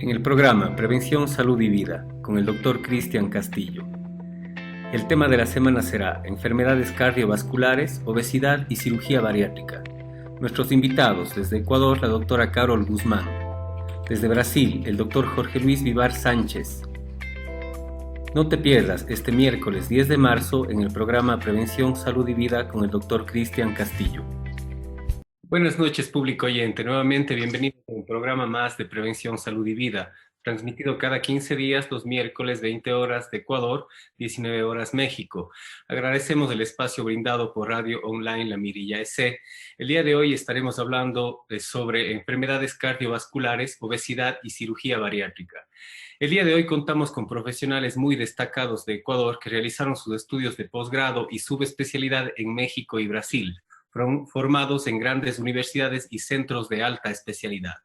En el programa Prevención, Salud y Vida, con el Dr. Cristian Castillo. El tema de la semana será enfermedades cardiovasculares, obesidad y cirugía bariátrica. Nuestros invitados: desde Ecuador, la doctora Carol Guzmán; desde Brasil, el doctor Jorge Luis Vivar Sánchez. No te pierdas este miércoles 10 de marzo en el programa Prevención, Salud y Vida con el Dr. Cristian Castillo. Buenas noches, público oyente. Nuevamente bienvenidos a un programa más de Prevención, Salud y Vida, transmitido cada 15 días, los miércoles, 20 horas de Ecuador, 19 horas México. Agradecemos el espacio brindado por Radio Online La Mirilla EC. El día de hoy estaremos hablando sobre enfermedades cardiovasculares, obesidad y cirugía bariátrica. El día de hoy contamos con profesionales muy destacados de Ecuador que realizaron sus estudios de posgrado y subespecialidad en México y Brasil, formados en grandes universidades y centros de alta especialidad.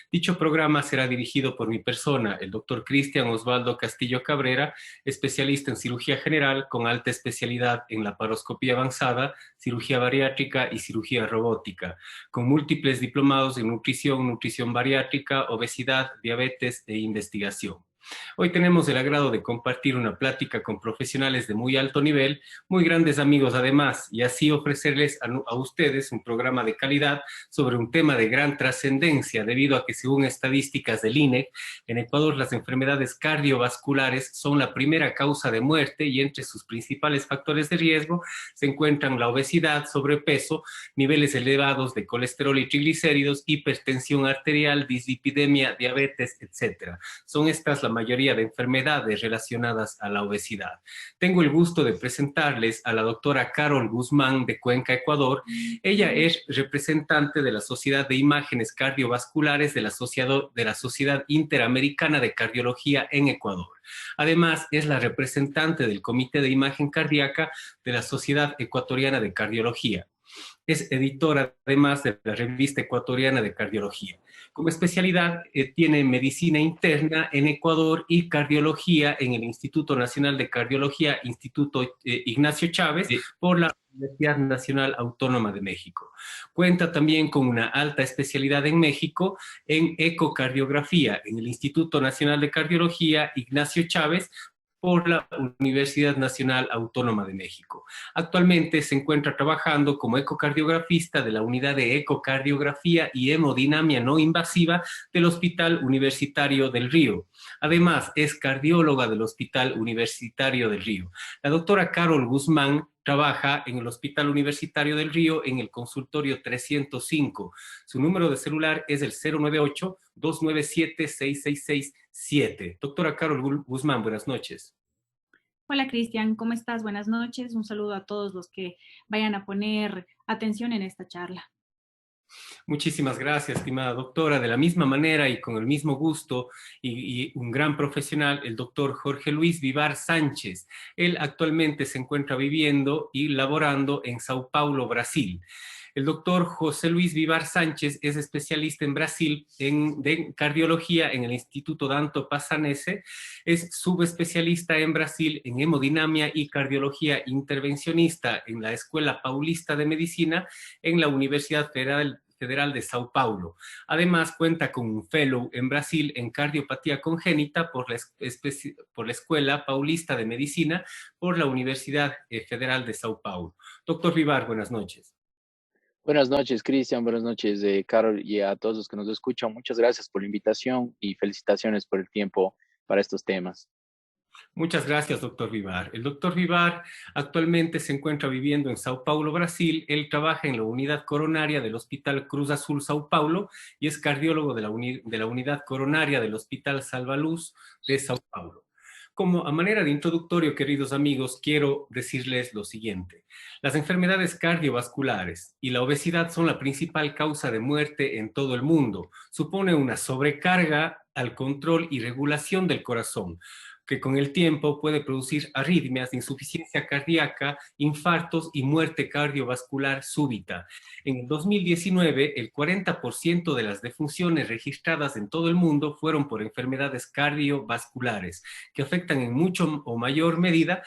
Dicho programa será dirigido por mi persona, el doctor Cristian Osvaldo Castillo Cabrera, especialista en cirugía general con alta especialidad en laparoscopía avanzada, cirugía bariátrica y cirugía robótica, con múltiples diplomados en nutrición bariátrica, obesidad, diabetes e investigación. Hoy tenemos el agrado de compartir una plática con profesionales de muy alto nivel, muy grandes amigos además, y así ofrecerles a ustedes un programa de calidad sobre un tema de gran trascendencia, debido a que según estadísticas del INEC, en Ecuador las enfermedades cardiovasculares son la primera causa de muerte y entre sus principales factores de riesgo se encuentran la obesidad, sobrepeso, niveles elevados de colesterol y triglicéridos, hipertensión arterial, dislipidemia, diabetes, etc. Son estas la mayoría de enfermedades relacionadas a la obesidad. Tengo el gusto de presentarles a la doctora Carol Guzmán de Cuenca, Ecuador. Ella es representante de la Sociedad de Imágenes Cardiovasculares de la Sociedad Interamericana de Cardiología en Ecuador. Además, es la representante del Comité de Imagen Cardíaca de la Sociedad Ecuatoriana de Cardiología. Es editora, además, de la Revista Ecuatoriana de Cardiología. Como especialidad, tiene medicina interna en Ecuador y cardiología en el Instituto Nacional de Cardiología, Instituto Ignacio Chávez, por la Universidad Nacional Autónoma de México. Cuenta también con una alta especialidad en México en ecocardiografía en el Instituto Nacional de Cardiología, Ignacio Chávez, por la Universidad Nacional Autónoma de México. Actualmente se encuentra trabajando como ecocardiografista de la Unidad de Ecocardiografía y Hemodinamia No Invasiva del Hospital Universitario del Río. Además, es cardióloga del Hospital Universitario del Río. La doctora Carol Guzmán trabaja en el Hospital Universitario del Río en el consultorio 305. Su número de celular es el 098-297-6667. Doctora Carol Guzmán, buenas noches. Hola Cristian, ¿cómo estás? Buenas noches. Un saludo a todos los que vayan a poner atención en esta charla. Muchísimas gracias, estimada doctora. De la misma manera y con el mismo gusto y un gran profesional, el doctor Jorge Luis Vivar Sánchez. Él actualmente se encuentra viviendo y laborando en Sao Paulo, Brasil. El doctor José Luis Vivar Sánchez es especialista en Brasil de cardiología en el Instituto Danto Passanese, es subespecialista en Brasil en hemodinamia y cardiología intervencionista en la Escuela Paulista de Medicina en la Universidad Federal de Sao Paulo. Además, cuenta con un fellow en Brasil en cardiopatía congénita por la Escuela Paulista de Medicina por la Universidad Federal de Sao Paulo. Doctor Vivar, buenas noches. Buenas noches, Cristian. Buenas noches, Carol, y a todos los que nos escuchan. Muchas gracias por la invitación y felicitaciones por el tiempo para estos temas. Muchas gracias, doctor Vivar. El doctor Vivar actualmente se encuentra viviendo en Sao Paulo, Brasil. Él trabaja en la unidad coronaria del Hospital Cruz Azul Sao Paulo y es cardiólogo de la unidad coronaria del Hospital Salvaluz de Sao Paulo. Como a manera de introductorio, queridos amigos, quiero decirles lo siguiente. Las enfermedades cardiovasculares y la obesidad son la principal causa de muerte en todo el mundo. Supone una sobrecarga al control y regulación del corazón, que con el tiempo puede producir arritmias, insuficiencia cardíaca, infartos y muerte cardiovascular súbita. En el 2019, el 40% de las defunciones registradas en todo el mundo fueron por enfermedades cardiovasculares, que afectan en mucho o mayor medida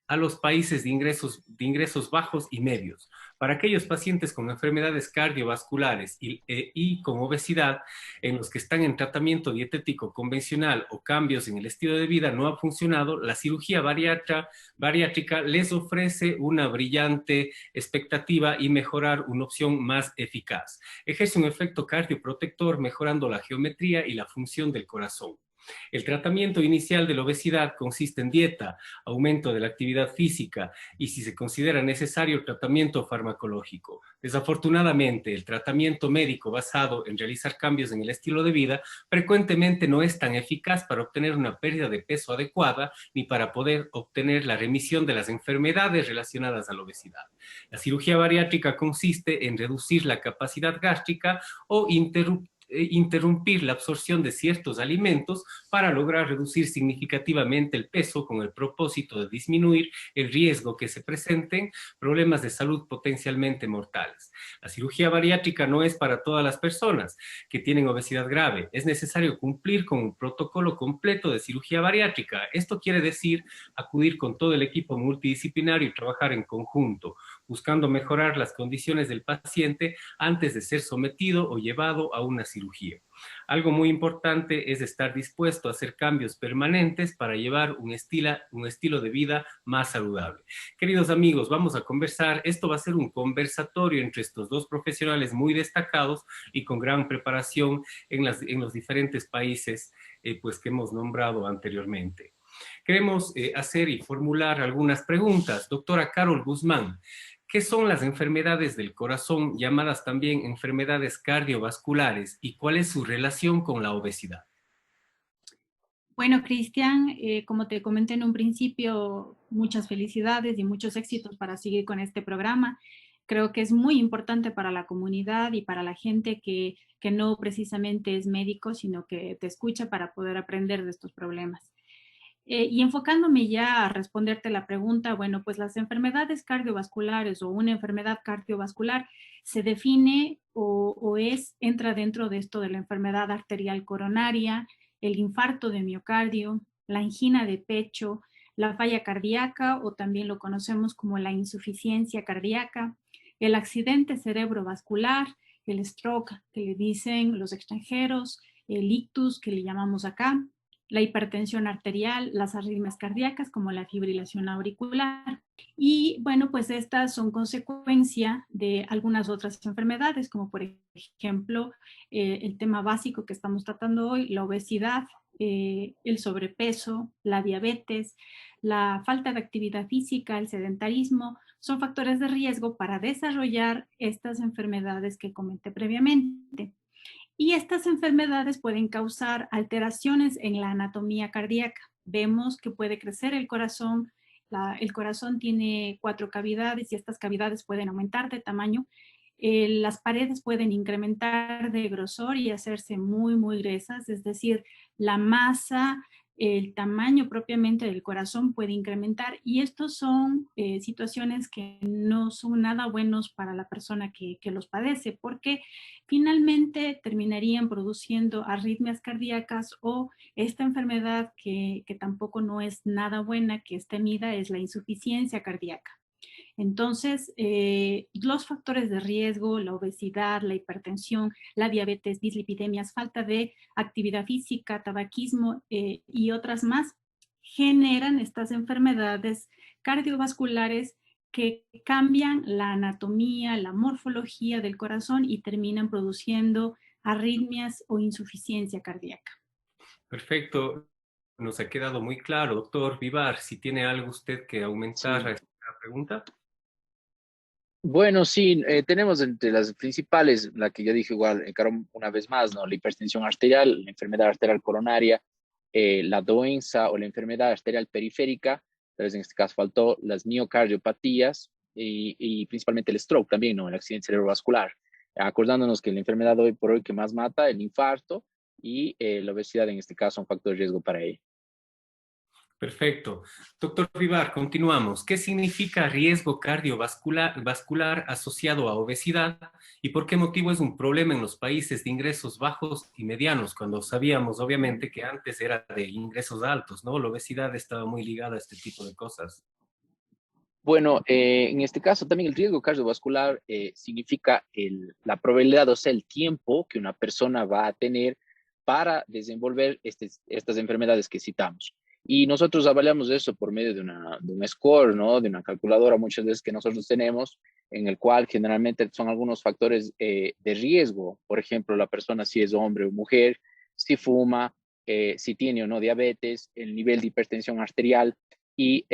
a los países de ingresos bajos y medios. Para aquellos pacientes con enfermedades cardiovasculares y con obesidad, en los que están en tratamiento dietético convencional o cambios en el estilo de vida no ha funcionado, la cirugía bariátrica les ofrece una brillante expectativa y mejorar una opción más eficaz. Ejerce un efecto cardioprotector mejorando la geometría y la función del corazón. El tratamiento inicial de la obesidad consiste en dieta, aumento de la actividad física y, si se considera necesario, tratamiento farmacológico. Desafortunadamente, el tratamiento médico basado en realizar cambios en el estilo de vida frecuentemente no es tan eficaz para obtener una pérdida de peso adecuada ni para poder obtener la remisión de las enfermedades relacionadas a la obesidad. La cirugía bariátrica consiste en reducir la capacidad gástrica o interrumpir la absorción de ciertos alimentos para lograr reducir significativamente el peso con el propósito de disminuir el riesgo que se presenten problemas de salud potencialmente mortales. La cirugía bariátrica no es para todas las personas que tienen obesidad grave. Es necesario cumplir con un protocolo completo de cirugía bariátrica. Esto quiere decir acudir con todo el equipo multidisciplinario y trabajar en conjunto, buscando mejorar las condiciones del paciente antes de ser sometido o llevado a una cirugía. Algo muy importante es estar dispuesto a hacer cambios permanentes para llevar un estilo de vida más saludable. Queridos amigos, vamos a conversar. Esto va a ser un conversatorio entre estos dos profesionales muy destacados y con gran preparación en los diferentes países pues, que hemos nombrado anteriormente. Queremos hacer y formular algunas preguntas. Doctora Carol Guzmán, ¿qué son las enfermedades del corazón, llamadas también enfermedades cardiovasculares, y cuál es su relación con la obesidad? Bueno, Cristian, como te comenté en un principio, muchas felicidades y muchos éxitos para seguir con este programa. Creo que es muy importante para la comunidad y para la gente que no precisamente es médico, sino que te escucha para poder aprender de estos problemas. Y enfocándome ya a responderte la pregunta, bueno, pues las enfermedades cardiovasculares o una enfermedad cardiovascular se define entra dentro de esto de la enfermedad arterial coronaria, el infarto de miocardio, la angina de pecho, la falla cardíaca o también lo conocemos como la insuficiencia cardíaca, el accidente cerebrovascular, el stroke que le dicen los extranjeros, el ictus que le llamamos acá, la hipertensión arterial, las arritmias cardíacas como la fibrilación auricular. Y bueno, pues estas son consecuencia de algunas otras enfermedades, como por ejemplo el tema básico que estamos tratando hoy, la obesidad, el sobrepeso, la diabetes, la falta de actividad física, el sedentarismo, son factores de riesgo para desarrollar estas enfermedades que comenté previamente. Y estas enfermedades pueden causar alteraciones en la anatomía cardíaca. Vemos que puede crecer el corazón. El corazón tiene 4 cavidades y estas cavidades pueden aumentar de tamaño. Las paredes pueden incrementar de grosor y hacerse muy, muy gruesas, es decir, la masa, el tamaño propiamente del corazón puede incrementar y estos son situaciones que no son nada buenos para la persona que los padece porque finalmente terminarían produciendo arritmias cardíacas o esta enfermedad que tampoco no es nada buena, que es temida, es la insuficiencia cardíaca. Entonces, los factores de riesgo, la obesidad, la hipertensión, la diabetes, dislipidemias, falta de actividad física, tabaquismo y otras más, generan estas enfermedades cardiovasculares que cambian la anatomía, la morfología del corazón y terminan produciendo arritmias o insuficiencia cardíaca. Perfecto, nos ha quedado muy claro. Doctor Vivar, si tiene algo usted que aumentar a esta pregunta. Bueno, sí, tenemos entre las principales, la que yo dije igual, Caro, una vez más, ¿no? La hipertensión arterial, la enfermedad arterial coronaria, la doença o la enfermedad arterial periférica, entonces en este caso faltó las miocardiopatías y principalmente el stroke también, ¿no? El accidente cerebrovascular. Acordándonos que la enfermedad hoy por hoy que más mata, el infarto y la obesidad en este caso son factor de riesgo para ello. Perfecto. Doctor Vivar, continuamos. ¿Qué significa riesgo cardiovascular asociado a obesidad y por qué motivo es un problema en los países de ingresos bajos y medianos, cuando sabíamos obviamente que antes era de ingresos altos, ¿no? La obesidad estaba muy ligada a este tipo de cosas. Bueno, en este caso también el riesgo cardiovascular significa la probabilidad, o sea, el tiempo que una persona va a tener para desenvolver estas enfermedades que citamos. Y nosotros avaliamos eso por medio de un score, ¿no? De una calculadora muchas veces que nosotros tenemos, en el cual generalmente son algunos factores de riesgo. Por ejemplo, la persona si es hombre o mujer, si fuma, si tiene o no diabetes, el nivel de hipertensión arterial y...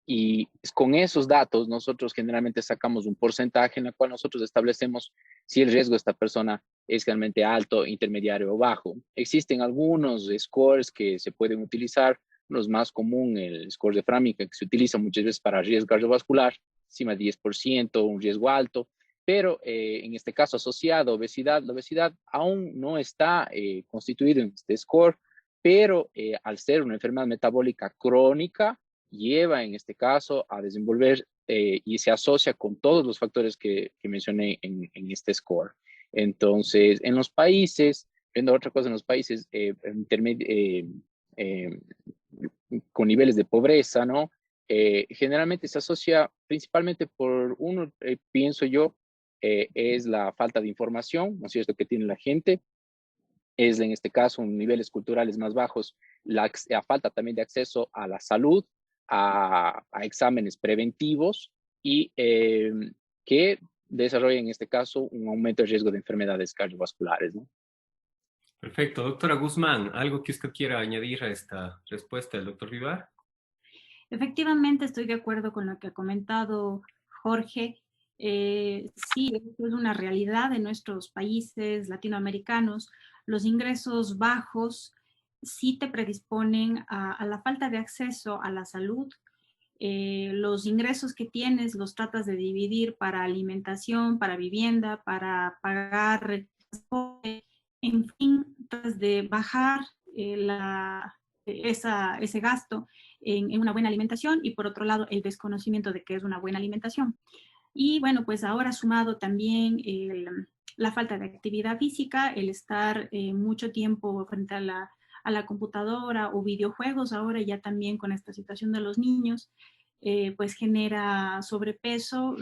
y con esos datos nosotros generalmente sacamos un porcentaje en el cual nosotros establecemos si el riesgo de esta persona es realmente alto, intermediario o bajo. Existen algunos scores que se pueden utilizar, los más común, el score de Framingham, que se utiliza muchas veces para riesgo cardiovascular, encima de 10%, un riesgo alto, pero en este caso asociado a obesidad, la obesidad aún no está constituido en este score, pero al ser una enfermedad metabólica crónica, lleva en este caso a desenvolver y se asocia con todos los factores que mencioné en este score. Entonces, en los países, viendo otra cosa, en los países eh, con niveles de pobreza, ¿no? Generalmente se asocia principalmente por uno, pienso yo, es la falta de información, ¿no es cierto?, que tiene la gente, es en este caso niveles culturales más bajos, la falta también de acceso a la salud, a exámenes preventivos y que desarrollan en este caso un aumento de riesgo de enfermedades cardiovasculares, ¿no? Perfecto. Doctora Guzmán, ¿algo que usted quiera añadir a esta respuesta del doctor Vivar? Efectivamente, estoy de acuerdo con lo que ha comentado Jorge. Sí, esto es una realidad de nuestros países latinoamericanos. Los ingresos bajos sí te predisponen a la falta de acceso a la salud. Los ingresos que tienes los tratas de dividir para alimentación, para vivienda, para pagar transporte, en fin, tratas de bajar ese gasto en una buena alimentación y por otro lado el desconocimiento de qué es una buena alimentación. Y bueno, pues ahora sumado también la falta de actividad física, el estar mucho tiempo frente a la computadora o videojuegos, ahora ya también con esta situación de los niños, pues genera sobrepeso,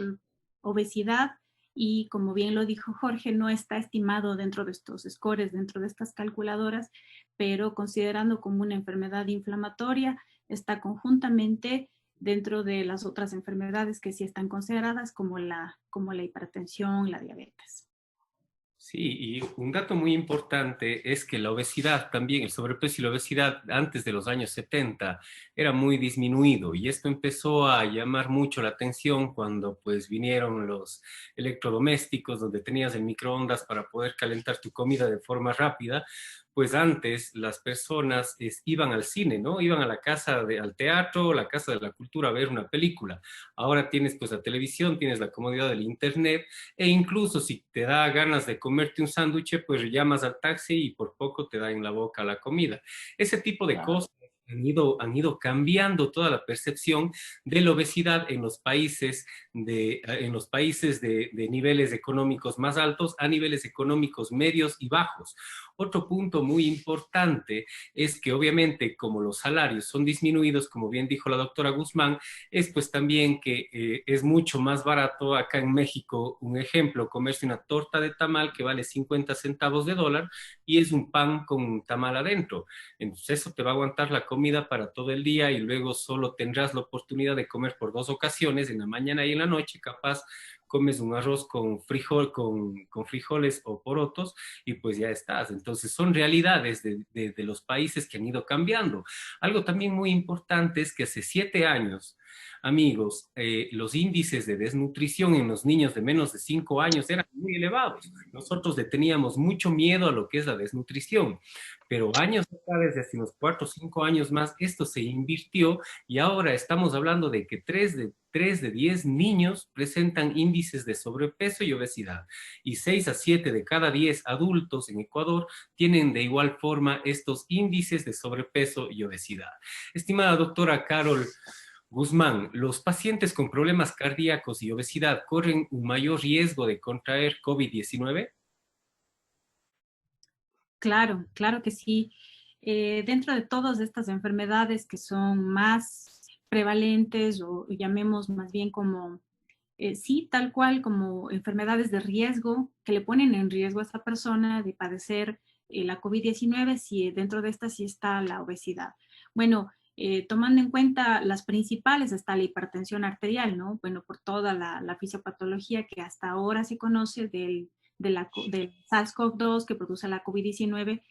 obesidad y como bien lo dijo Jorge, no está estimado dentro de estos scores, dentro de estas calculadoras, pero considerando como una enfermedad inflamatoria, está conjuntamente dentro de las otras enfermedades que sí están consideradas como la hipertensión, la diabetes. Sí, y un dato muy importante es que la obesidad también, el sobrepeso y la obesidad antes de los años 70 era muy disminuido y esto empezó a llamar mucho la atención cuando pues vinieron los electrodomésticos donde tenías el microondas para poder calentar tu comida de forma rápida. Pues antes las personas iban al cine, ¿no? Iban a la casa, al teatro, la casa de la cultura a ver una película. Ahora tienes pues la televisión, tienes la comodidad del internet e incluso si te da ganas de comerte un sándwich, pues llamas al taxi y por poco te da en la boca la comida. Ese tipo de Claro. cosas han ido cambiando toda la percepción de la obesidad en los países de niveles económicos más altos a niveles económicos medios y bajos. Otro punto muy importante es que obviamente como los salarios son disminuidos, como bien dijo la doctora Guzmán, es pues también que es mucho más barato acá en México, un ejemplo, comerse una torta de tamal que vale 50 centavos de dólar y es un pan con un tamal adentro. Entonces eso te va a aguantar la comida para todo el día y luego solo tendrás la oportunidad de comer por dos ocasiones, en la mañana y en la noche, capaz comes un arroz con frijoles o porotos y pues ya estás. Entonces son realidades de los países que han ido cambiando. Algo también muy importante es que hace 7 años, amigos, los índices de desnutrición en los niños de menos de 5 años eran muy elevados. Nosotros le teníamos mucho miedo a lo que es la desnutrición, pero años acá, desde hace unos 4 o 5 años más, esto se invirtió y ahora estamos hablando de que 3 de 10 niños presentan índices de sobrepeso y obesidad y 6 a 7 de cada 10 adultos en Ecuador tienen de igual forma estos índices de sobrepeso y obesidad. Estimada doctora Carol Guzmán, ¿los pacientes con problemas cardíacos y obesidad corren un mayor riesgo de contraer COVID-19? Claro, claro que sí. Dentro de todas estas enfermedades que son más prevalentes o llamemos más bien como, sí, tal cual como enfermedades de riesgo que le ponen en riesgo a esa persona de padecer la COVID-19, si dentro de esta sí está la obesidad. Bueno, tomando en cuenta las principales está la hipertensión arterial, ¿no? Bueno, por toda la fisiopatología que hasta ahora se conoce del SARS-CoV-2 que produce la COVID-19,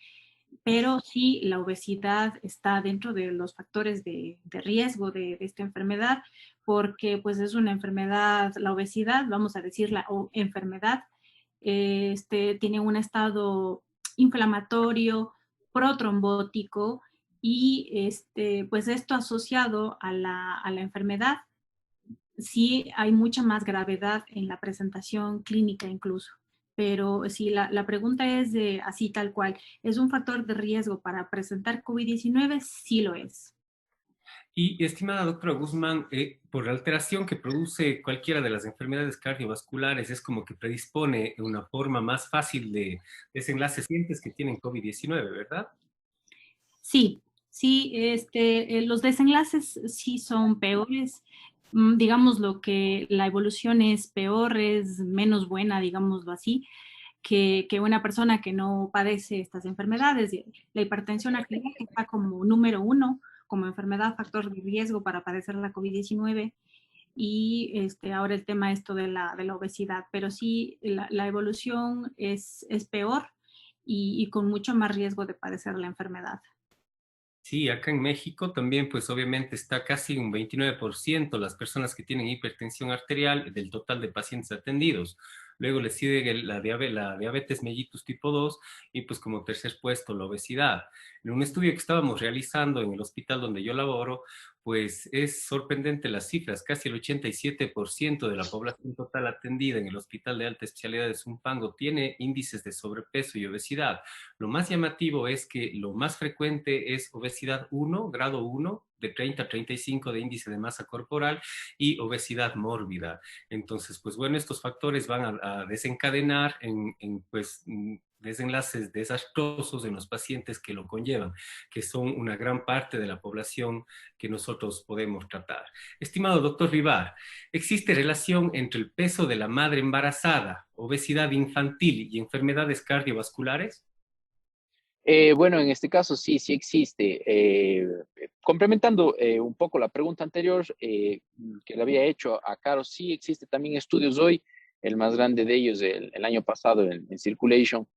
pero sí la obesidad está dentro de los factores de riesgo de esta enfermedad, porque pues es una enfermedad, la obesidad, vamos a decir la enfermedad, tiene un estado inflamatorio, protrombótico y pues esto asociado a la enfermedad, sí hay mucha más gravedad en la presentación clínica incluso. Pero si la pregunta es de así tal cual, ¿es un factor de riesgo para presentar COVID-19? Sí lo es. Y estimada doctora Guzmán, por la alteración que produce cualquiera de las enfermedades cardiovasculares, es como que predispone una forma más fácil de desenlace pacientes que tienen COVID-19, ¿verdad? Sí, sí, los desenlaces sí son peores. Digamos lo que la evolución es peor, es menos buena, digámoslo así, que una persona que no padece estas enfermedades. La hipertensión arterial está como número uno, como enfermedad factor de riesgo para padecer la COVID-19 y ahora el tema esto de la obesidad, pero sí la evolución es peor y con mucho más riesgo de padecer la enfermedad. Sí, acá en México también, pues obviamente está casi un 29% las personas que tienen hipertensión arterial del total de pacientes atendidos. Luego le sigue la diabetes mellitus tipo 2 y pues como tercer puesto la obesidad. En un estudio que estábamos realizando en el hospital donde yo laboro, pues es sorprendente las cifras. Casi el 87% de la población total atendida en el Hospital de Alta Especialidad de Zumpango tiene índices de sobrepeso y obesidad. Lo más llamativo es que lo más frecuente es obesidad 1, grado 1, de 30 a 35 de índice de masa corporal y obesidad mórbida. Entonces, pues bueno, estos factores van a desencadenar pues, desenlaces desastrosos en los pacientes que lo conllevan, que son una gran parte de la población que nosotros podemos tratar. Estimado doctor Vivar, ¿existe relación entre el peso de la madre embarazada, obesidad infantil y enfermedades cardiovasculares? Bueno, en este caso sí, sí existe. Complementando un poco la pregunta anterior que le había hecho a Caro, sí existe también estudios hoy, el más grande de ellos el año pasado en Circulation,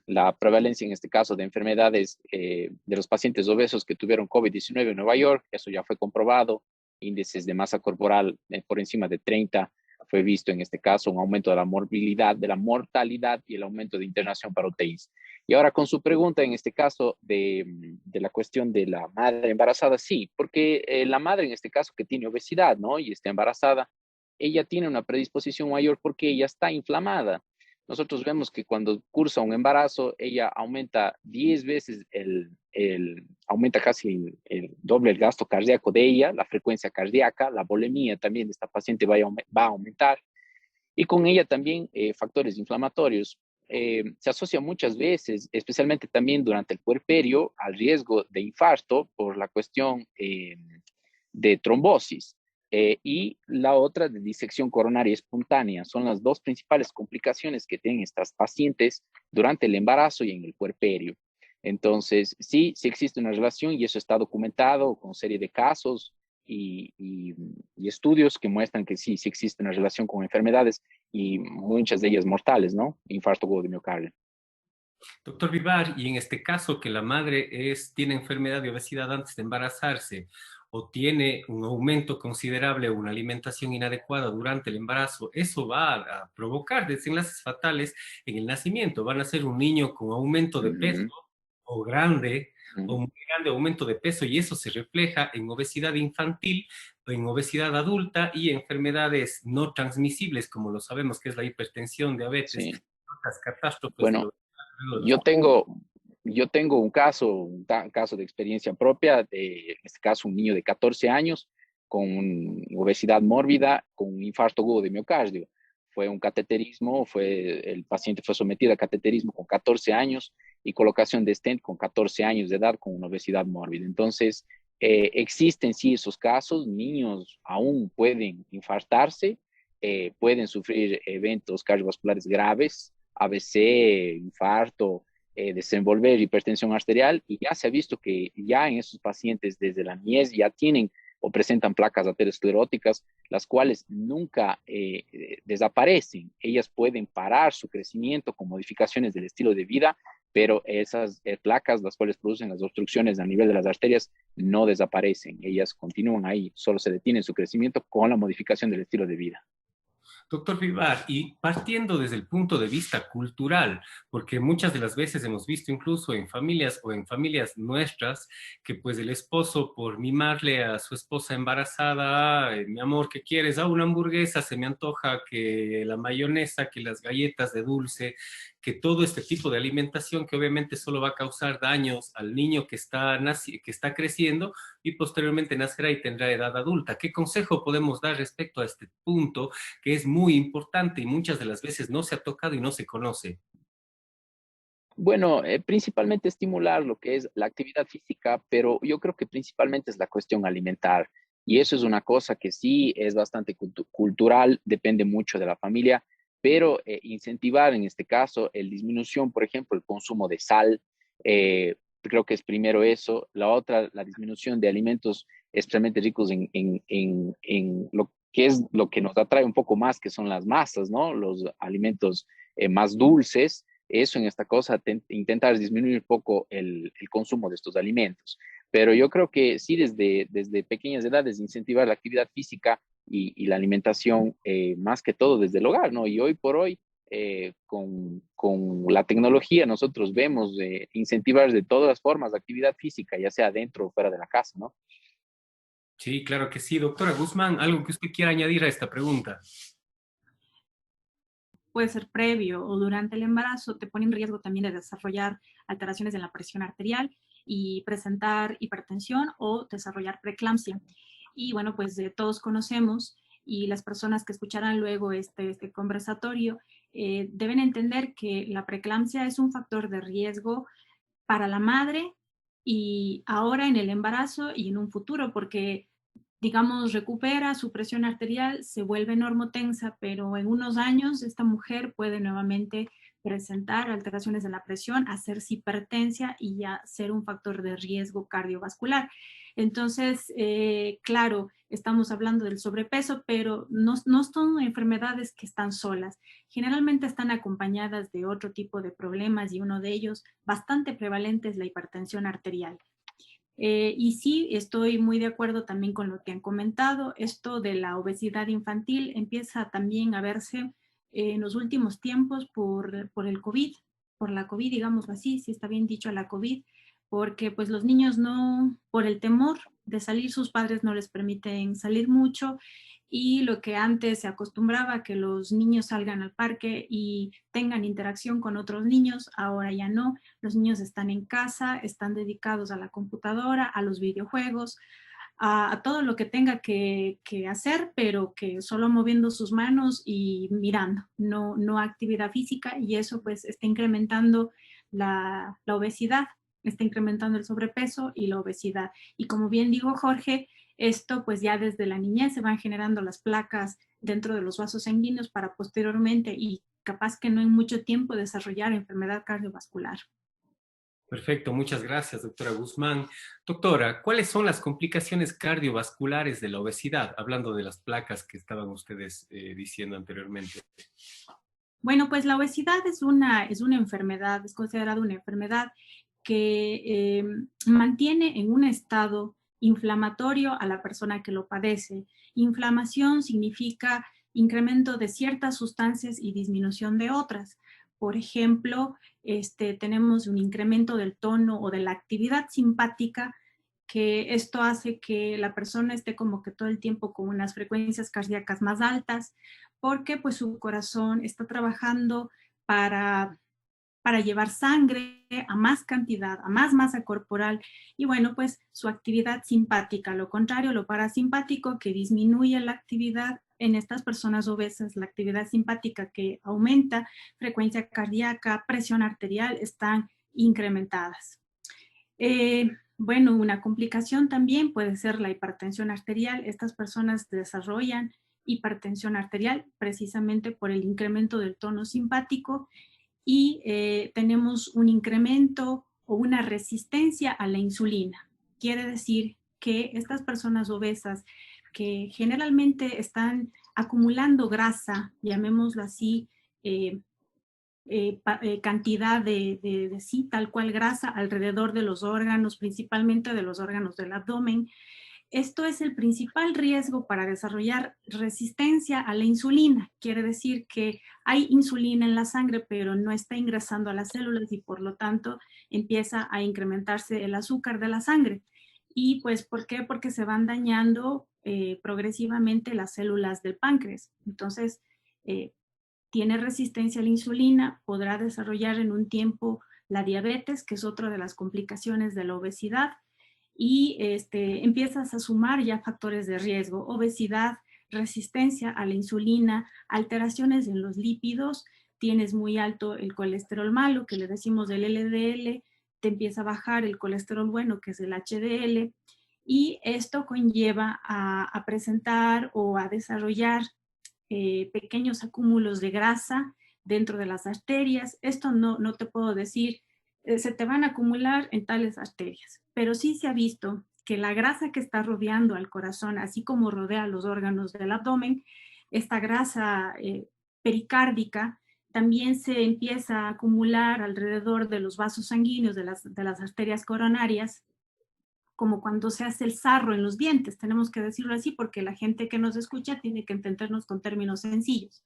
la prevalencia en este caso de enfermedades de los pacientes obesos que tuvieron COVID-19 en Nueva York, eso ya fue comprobado, índices de masa corporal por encima de 30, fue visto en este caso un aumento de la morbilidad, de la mortalidad y el aumento de internación para UTIs. Y ahora con su pregunta, en este caso, de la cuestión de la madre embarazada, sí, porque la madre en este caso que tiene obesidad, ¿no? Y está embarazada, ella tiene una predisposición mayor porque ella está inflamada. Nosotros vemos que cuando cursa un embarazo, ella aumenta 10 veces aumenta casi el doble el gasto cardíaco de ella, la frecuencia cardíaca, la volemia también de esta paciente va a aumentar y con ella también factores inflamatorios. Se asocia muchas veces, especialmente también durante el puerperio, al riesgo de infarto por la cuestión de trombosis y la otra de disección coronaria espontánea. Son las dos principales complicaciones que tienen estas pacientes durante el embarazo y en el puerperio. Entonces, sí, sí existe una relación y eso está documentado con serie de casos y estudios que muestran que sí, sí existe una relación con enfermedades y muchas de ellas mortales, ¿no? Infarto agudo de miocardio. Doctor Vivar, y en este caso que la madre tiene enfermedad de obesidad antes de embarazarse o tiene un aumento considerable o una alimentación inadecuada durante el embarazo, eso va a provocar desenlaces fatales en el nacimiento. Van a ser un niño con aumento de peso Uh-huh. o grande o Uh-huh. muy grande aumento de peso y eso se refleja en obesidad infantil, en obesidad adulta y enfermedades no transmisibles, como lo sabemos que es la hipertensión, diabetes, Sí. otras catástrofes de la Bueno, obesidad de los. yo tengo, yo tengo un caso de experiencia propia, en este caso un niño de 14 años con obesidad mórbida, con un infarto agudo de miocardio. Fue un cateterismo, el paciente fue sometido a cateterismo con 14 años y colocación de stent con 14 años de edad con una obesidad mórbida. Entonces, Existen sí esos casos, niños aún pueden infartarse, pueden sufrir eventos cardiovasculares graves, AVC, infarto, desenvolver hipertensión arterial, y ya se ha visto que ya en esos pacientes desde la niñez ya tienen o presentan placas ateroscleróticas, las cuales nunca desaparecen. Ellas pueden parar su crecimiento con modificaciones del estilo de vida, pero esas placas, las cuales producen las obstrucciones a nivel de las arterias, no desaparecen. Ellas continúan ahí, solo se detiene su crecimiento con la modificación del estilo de vida. Doctor Vivar, y partiendo desde el punto de vista cultural, porque muchas de las veces hemos visto incluso en familias o en familias nuestras que pues el esposo por mimarle a su esposa embarazada, mi amor, ¿qué quieres? Ah, una hamburguesa, se me antoja que la mayonesa, que las galletas de dulce, que todo este tipo de alimentación que obviamente solo va a causar daños al niño que está creciendo y posteriormente nacerá y tendrá edad adulta. ¿Qué consejo podemos dar respecto a este punto que es muy importante y muchas de las veces no se ha tocado y no se conoce? Bueno, principalmente estimular lo que es la actividad física, pero yo creo que principalmente es la cuestión alimentar. Y eso es una cosa que sí es bastante cultural, depende mucho de la familia, pero incentivar en este caso el disminución, por ejemplo, el consumo de sal, creo que es primero eso. La otra, la disminución de alimentos especialmente ricos en lo que es lo que nos atrae un poco más, que son las masas, ¿no? Los alimentos más dulces, eso en esta cosa, intentar disminuir un poco el consumo de estos alimentos. Pero yo creo que sí, desde pequeñas edades, incentivar la actividad física y la alimentación, más que todo desde el hogar, ¿no? Y hoy por hoy, con la tecnología, nosotros vemos incentivar de todas las formas la actividad física, ya sea dentro o fuera de la casa, ¿no? Sí, claro que sí. Doctora Guzmán, ¿algo que usted quiera añadir a esta pregunta? Puede ser previo o durante el embarazo, te pone en riesgo también de desarrollar alteraciones en la presión arterial y presentar hipertensión o desarrollar preeclampsia. Y bueno, pues todos conocemos y las personas que escucharán luego este conversatorio deben entender que la preeclampsia es un factor de riesgo para la madre y ahora en el embarazo y en un futuro, porque digamos, recupera su presión arterial, se vuelve normotensa, pero en unos años esta mujer puede nuevamente presentar alteraciones de la presión, hacerse hipertensia y ya ser un factor de riesgo cardiovascular. Entonces, claro, estamos hablando del sobrepeso, pero no son enfermedades que están solas. Generalmente están acompañadas de otro tipo de problemas y uno de ellos bastante prevalente es la hipertensión arterial. Y sí, estoy muy de acuerdo también con lo que han comentado. Esto de la obesidad infantil empieza también a verse en los últimos tiempos por el COVID, por la COVID, digamos así, si está bien dicho la COVID, porque pues los niños no, por el temor de salir, sus padres no les permiten salir mucho y lo que antes se acostumbraba que los niños salgan al parque y tengan interacción con otros niños, ahora ya no. Los niños están en casa, están dedicados a la computadora, a los videojuegos, a todo lo que tenga que hacer, pero que solo moviendo sus manos y mirando, no actividad física, y eso pues está incrementando la obesidad, está incrementando el sobrepeso y la obesidad. Y como bien dijo Jorge, esto pues ya desde la niñez se van generando las placas dentro de los vasos sanguíneos para posteriormente y capaz que no en mucho tiempo desarrollar enfermedad cardiovascular. Perfecto, muchas gracias, doctora Guzmán. Doctora, ¿cuáles son las complicaciones cardiovasculares de la obesidad? Hablando de las placas que estaban ustedes diciendo anteriormente. Bueno, pues la obesidad es una enfermedad, es considerada una enfermedad que mantiene en un estado inflamatorio a la persona que lo padece. Inflamación significa incremento de ciertas sustancias y disminución de otras. Por ejemplo, tenemos un incremento del tono o de la actividad simpática, que esto hace que la persona esté como que todo el tiempo con unas frecuencias cardíacas más altas, porque pues su corazón está trabajando para, para llevar sangre a más cantidad, a más masa corporal, y bueno, pues su actividad simpática, lo contrario, lo parasimpático, que disminuye la actividad en estas personas obesas, la actividad simpática que aumenta, frecuencia cardíaca, presión arterial, están incrementadas. Bueno, una complicación también puede ser la hipertensión arterial. Estas personas desarrollan hipertensión arterial precisamente por el incremento del tono simpático y tenemos un incremento o una resistencia a la insulina. Quiere decir que estas personas obesas que generalmente están acumulando grasa, llamémoslo así, eh, cantidad de sí, tal cual grasa alrededor de los órganos, principalmente de los órganos del abdomen. Esto es el principal riesgo para desarrollar resistencia a la insulina. Quiere decir que hay insulina en la sangre, pero no está ingresando a las células y por lo tanto empieza a incrementarse el azúcar de la sangre. ¿Y pues por qué? Porque se van dañando progresivamente las células del páncreas. Entonces, tiene resistencia a la insulina, podrá desarrollar en un tiempo la diabetes, que es otra de las complicaciones de la obesidad, y empiezas a sumar ya factores de riesgo, obesidad, resistencia a la insulina, alteraciones en los lípidos, tienes muy alto el colesterol malo, que le decimos el LDL, te empieza a bajar el colesterol bueno, que es el HDL, y esto conlleva a presentar o a desarrollar pequeños acúmulos de grasa dentro de las arterias. Esto no te puedo decir, se te van a acumular en tales arterias, pero sí se ha visto que la grasa que está rodeando al corazón, así como rodea los órganos del abdomen, esta grasa pericárdica también se empieza a acumular alrededor de los vasos sanguíneos de las arterias coronarias, como cuando se hace el sarro en los dientes, tenemos que decirlo así porque la gente que nos escucha tiene que entendernos con términos sencillos.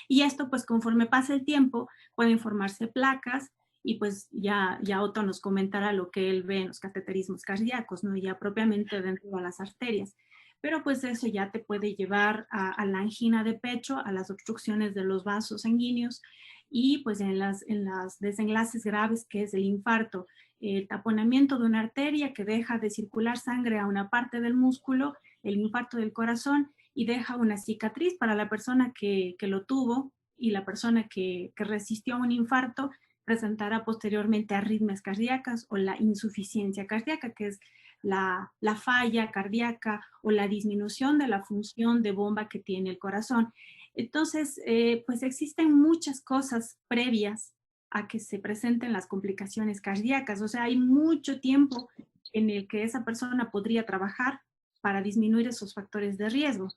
Y esto, pues conforme pasa el tiempo, pueden formarse placas y pues ya Otto nos comentará lo que él ve en los cateterismos cardíacos, ¿no? Ya propiamente dentro de las arterias. Pero pues eso ya te puede llevar a la angina de pecho, a las obstrucciones de los vasos sanguíneos y pues en las desenlaces graves que es el infarto, el taponamiento de una arteria que deja de circular sangre a una parte del músculo, el infarto del corazón y deja una cicatriz para la persona que lo tuvo y la persona que resistió a un infarto presentará posteriormente arritmias cardíacas o la insuficiencia cardíaca, que es la falla cardíaca o la disminución de la función de bomba que tiene el corazón. Entonces, pues existen muchas cosas previas a que se presenten las complicaciones cardíacas. O sea, hay mucho tiempo en el que esa persona podría trabajar para disminuir esos factores de riesgo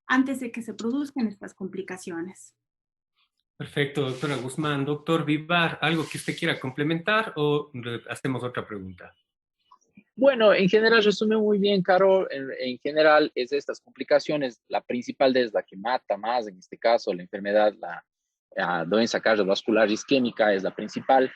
antes de que se produzcan estas complicaciones. Perfecto, doctora Guzmán. Doctor Vivar, ¿algo que usted quiera complementar o hacemos otra pregunta? Bueno, en general resume muy bien, Caro. En general es de estas complicaciones, la principal es la que mata más, en este caso la enfermedad, la doença cardiovascular isquémica es la principal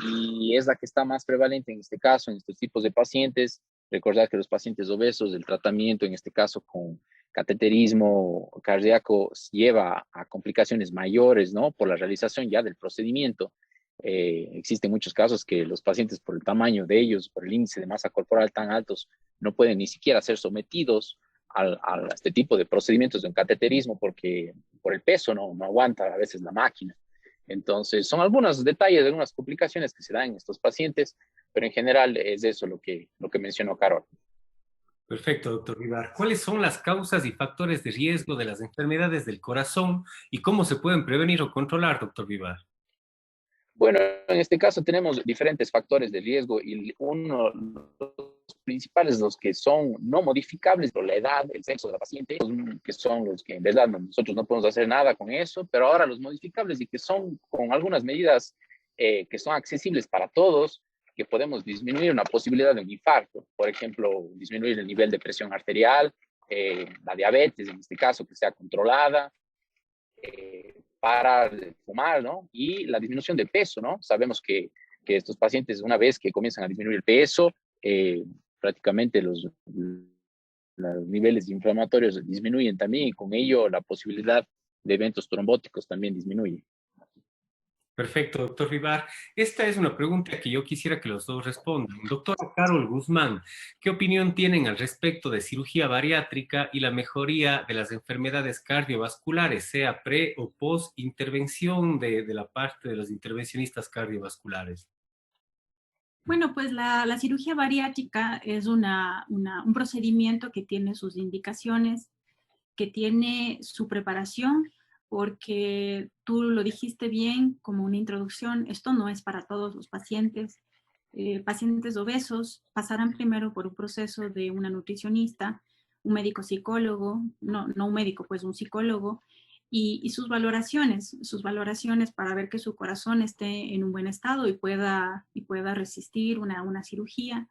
y es la que está más prevalente en este caso, en estos tipos de pacientes. Recordar que los pacientes obesos, el tratamiento en este caso con cateterismo cardíaco lleva a complicaciones mayores, ¿no? Por la realización ya del procedimiento. Existen muchos casos que los pacientes por el tamaño de ellos, por el índice de masa corporal tan altos, no pueden ni siquiera ser sometidos a este tipo de procedimientos de un cateterismo porque por el peso no aguanta a veces la máquina. Entonces, son algunos detalles, algunas complicaciones que se dan en estos pacientes, pero en general es eso lo que mencionó Carol. Perfecto, doctor Vivar. ¿Cuáles son las causas y factores de riesgo de las enfermedades del corazón y cómo se pueden prevenir o controlar, doctor Vivar? Bueno, en este caso tenemos diferentes factores de riesgo y uno de los principales, los que son no modificables, la edad, el sexo de la paciente, que son los que en verdad nosotros no podemos hacer nada con eso, pero ahora los modificables y que son con algunas medidas que son accesibles para todos, que podemos disminuir una posibilidad de un infarto, por ejemplo, disminuir el nivel de presión arterial, la diabetes en este caso que sea controlada, parar de fumar, ¿no? Y la disminución de peso, ¿no? Sabemos que estos pacientes, una vez que comienzan a disminuir el peso, prácticamente los niveles inflamatorios disminuyen también y con ello la posibilidad de eventos trombóticos también disminuye. Perfecto, doctor Vivar. Esta es una pregunta que yo quisiera que los dos respondan. Doctora Carol Guzmán, ¿qué opinión tienen al respecto de cirugía bariátrica y la mejoría de las enfermedades cardiovasculares, sea pre o post intervención de la parte de los intervencionistas cardiovasculares? Bueno, pues la cirugía bariátrica es un procedimiento que tiene sus indicaciones, que tiene su preparación, porque tú lo dijiste bien como una introducción, esto no es para todos los pacientes. Pacientes obesos pasarán primero por un proceso de una nutricionista, un médico psicólogo, no un médico, pues un psicólogo, y sus valoraciones para ver que su corazón esté en un buen estado y pueda resistir una cirugía,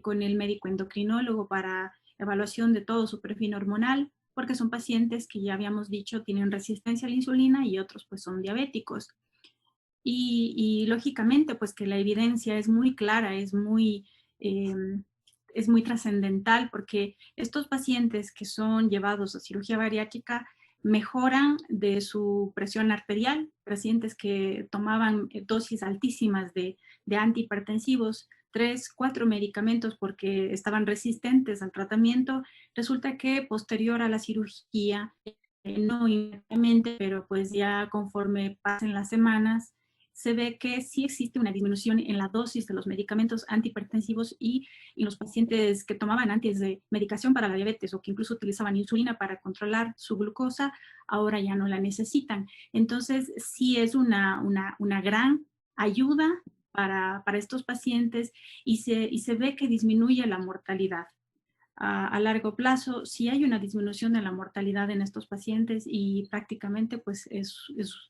con el médico endocrinólogo para evaluación de todo su perfil hormonal, porque son pacientes que ya habíamos dicho tienen resistencia a la insulina y otros pues son diabéticos. Y lógicamente pues que la evidencia es muy clara, eh, es muy trascendental porque estos pacientes que son llevados a cirugía bariátrica mejoran de su presión arterial, pacientes que tomaban dosis altísimas de antihipertensivos, 3, 4 medicamentos porque estaban resistentes al tratamiento, resulta que posterior a la cirugía, no inmediatamente, pero pues ya conforme pasen las semanas, se ve que sí existe una disminución en la dosis de los medicamentos antihipertensivos y los pacientes que tomaban antes de medicación para la diabetes o que incluso utilizaban insulina para controlar su glucosa, ahora ya no la necesitan. Entonces, sí es una gran ayuda para estos pacientes y se ve que disminuye la mortalidad a largo plazo. Sí hay una disminución de la mortalidad en estos pacientes y prácticamente pues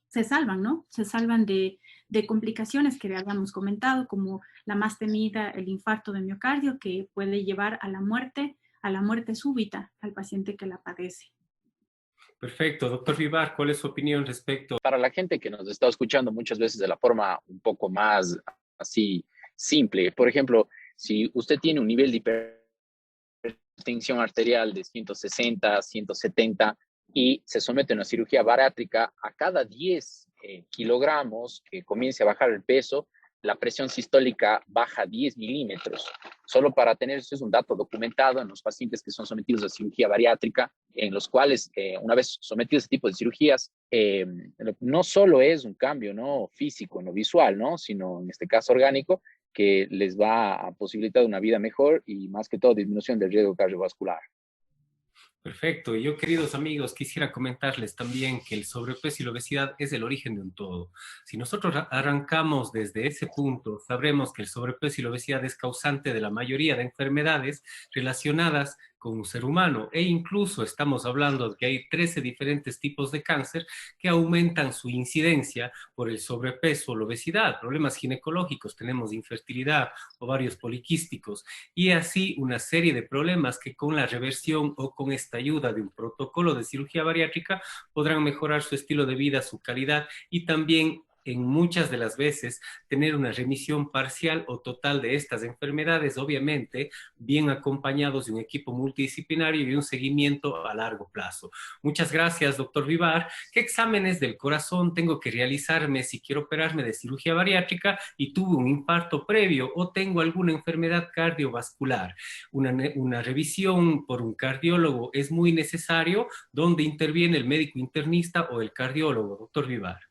se salvan, ¿no? Se salvan de complicaciones que habíamos comentado, como la más temida, el infarto de miocardio, que puede llevar a la muerte súbita al paciente que la padece. Perfecto. Doctor Vivar, ¿cuál es su opinión respecto? Para la gente que nos está escuchando muchas veces de la forma un poco más así simple, por ejemplo, si usted tiene un nivel de hipertensión arterial de 160, 170 y se somete a una cirugía bariátrica, a cada 10 kilogramos que comience a bajar el peso, la presión sistólica baja 10 milímetros. Solo para tener, eso es un dato documentado en los pacientes que son sometidos a cirugía bariátrica, en los cuales, una vez sometidos a este tipo de cirugías, no solo es un cambio, ¿no?, físico, no visual, ¿no?, sino en este caso orgánico, que les va a posibilitar una vida mejor y más que todo disminución del riesgo cardiovascular. Perfecto. Y yo, queridos amigos, quisiera comentarles también que el sobrepeso y la obesidad es el origen de un todo. Si nosotros arrancamos desde ese punto, sabremos que el sobrepeso y la obesidad es causante de la mayoría de enfermedades relacionadas con un ser humano. E incluso estamos hablando de que hay 13 diferentes tipos de cáncer que aumentan su incidencia por el sobrepeso o la obesidad. Problemas ginecológicos, tenemos infertilidad, ovarios poliquísticos y así una serie de problemas que con la reversión o con esta ayuda de un protocolo de cirugía bariátrica podrán mejorar su estilo de vida, su calidad y también en muchas de las veces tener una remisión parcial o total de estas enfermedades, obviamente bien acompañados de un equipo multidisciplinario y un seguimiento a largo plazo. Muchas gracias, doctor Vivar. ¿Qué exámenes del corazón tengo que realizarme si quiero operarme de cirugía bariátrica y tuve un infarto previo o tengo alguna enfermedad cardiovascular? Una revisión por un cardiólogo es muy necesario, donde interviene el médico internista o el cardiólogo, doctor Vivar.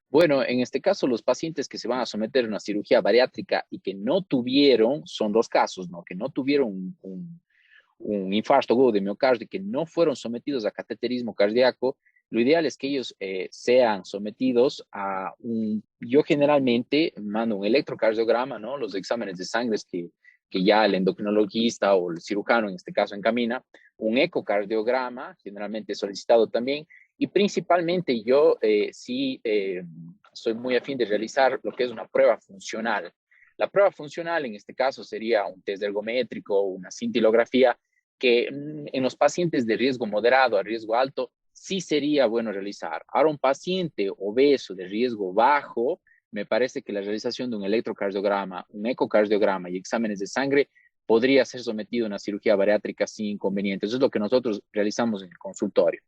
Bueno, en este caso, los pacientes que se van a someter a una cirugía bariátrica y que no tuvieron, son dos casos, ¿no?, que no tuvieron un infarto agudo de miocardio y que no fueron sometidos a cateterismo cardíaco, lo ideal es que ellos sean sometidos a yo generalmente mando un electrocardiograma, ¿no?, los exámenes de sangre que ya el endocrinologista o el cirujano en este caso encamina, un ecocardiograma, generalmente solicitado también, y principalmente yo sí soy muy afín de realizar lo que es una prueba funcional. La prueba funcional en este caso sería un test ergométrico, una cintilografía, que en los pacientes de riesgo moderado a riesgo alto sí sería bueno realizar. Ahora, un paciente obeso de riesgo bajo, me parece que la realización de un electrocardiograma, un ecocardiograma y exámenes de sangre podría ser sometido a una cirugía bariátrica sin inconvenientes. Eso es lo que nosotros realizamos en el consultorio.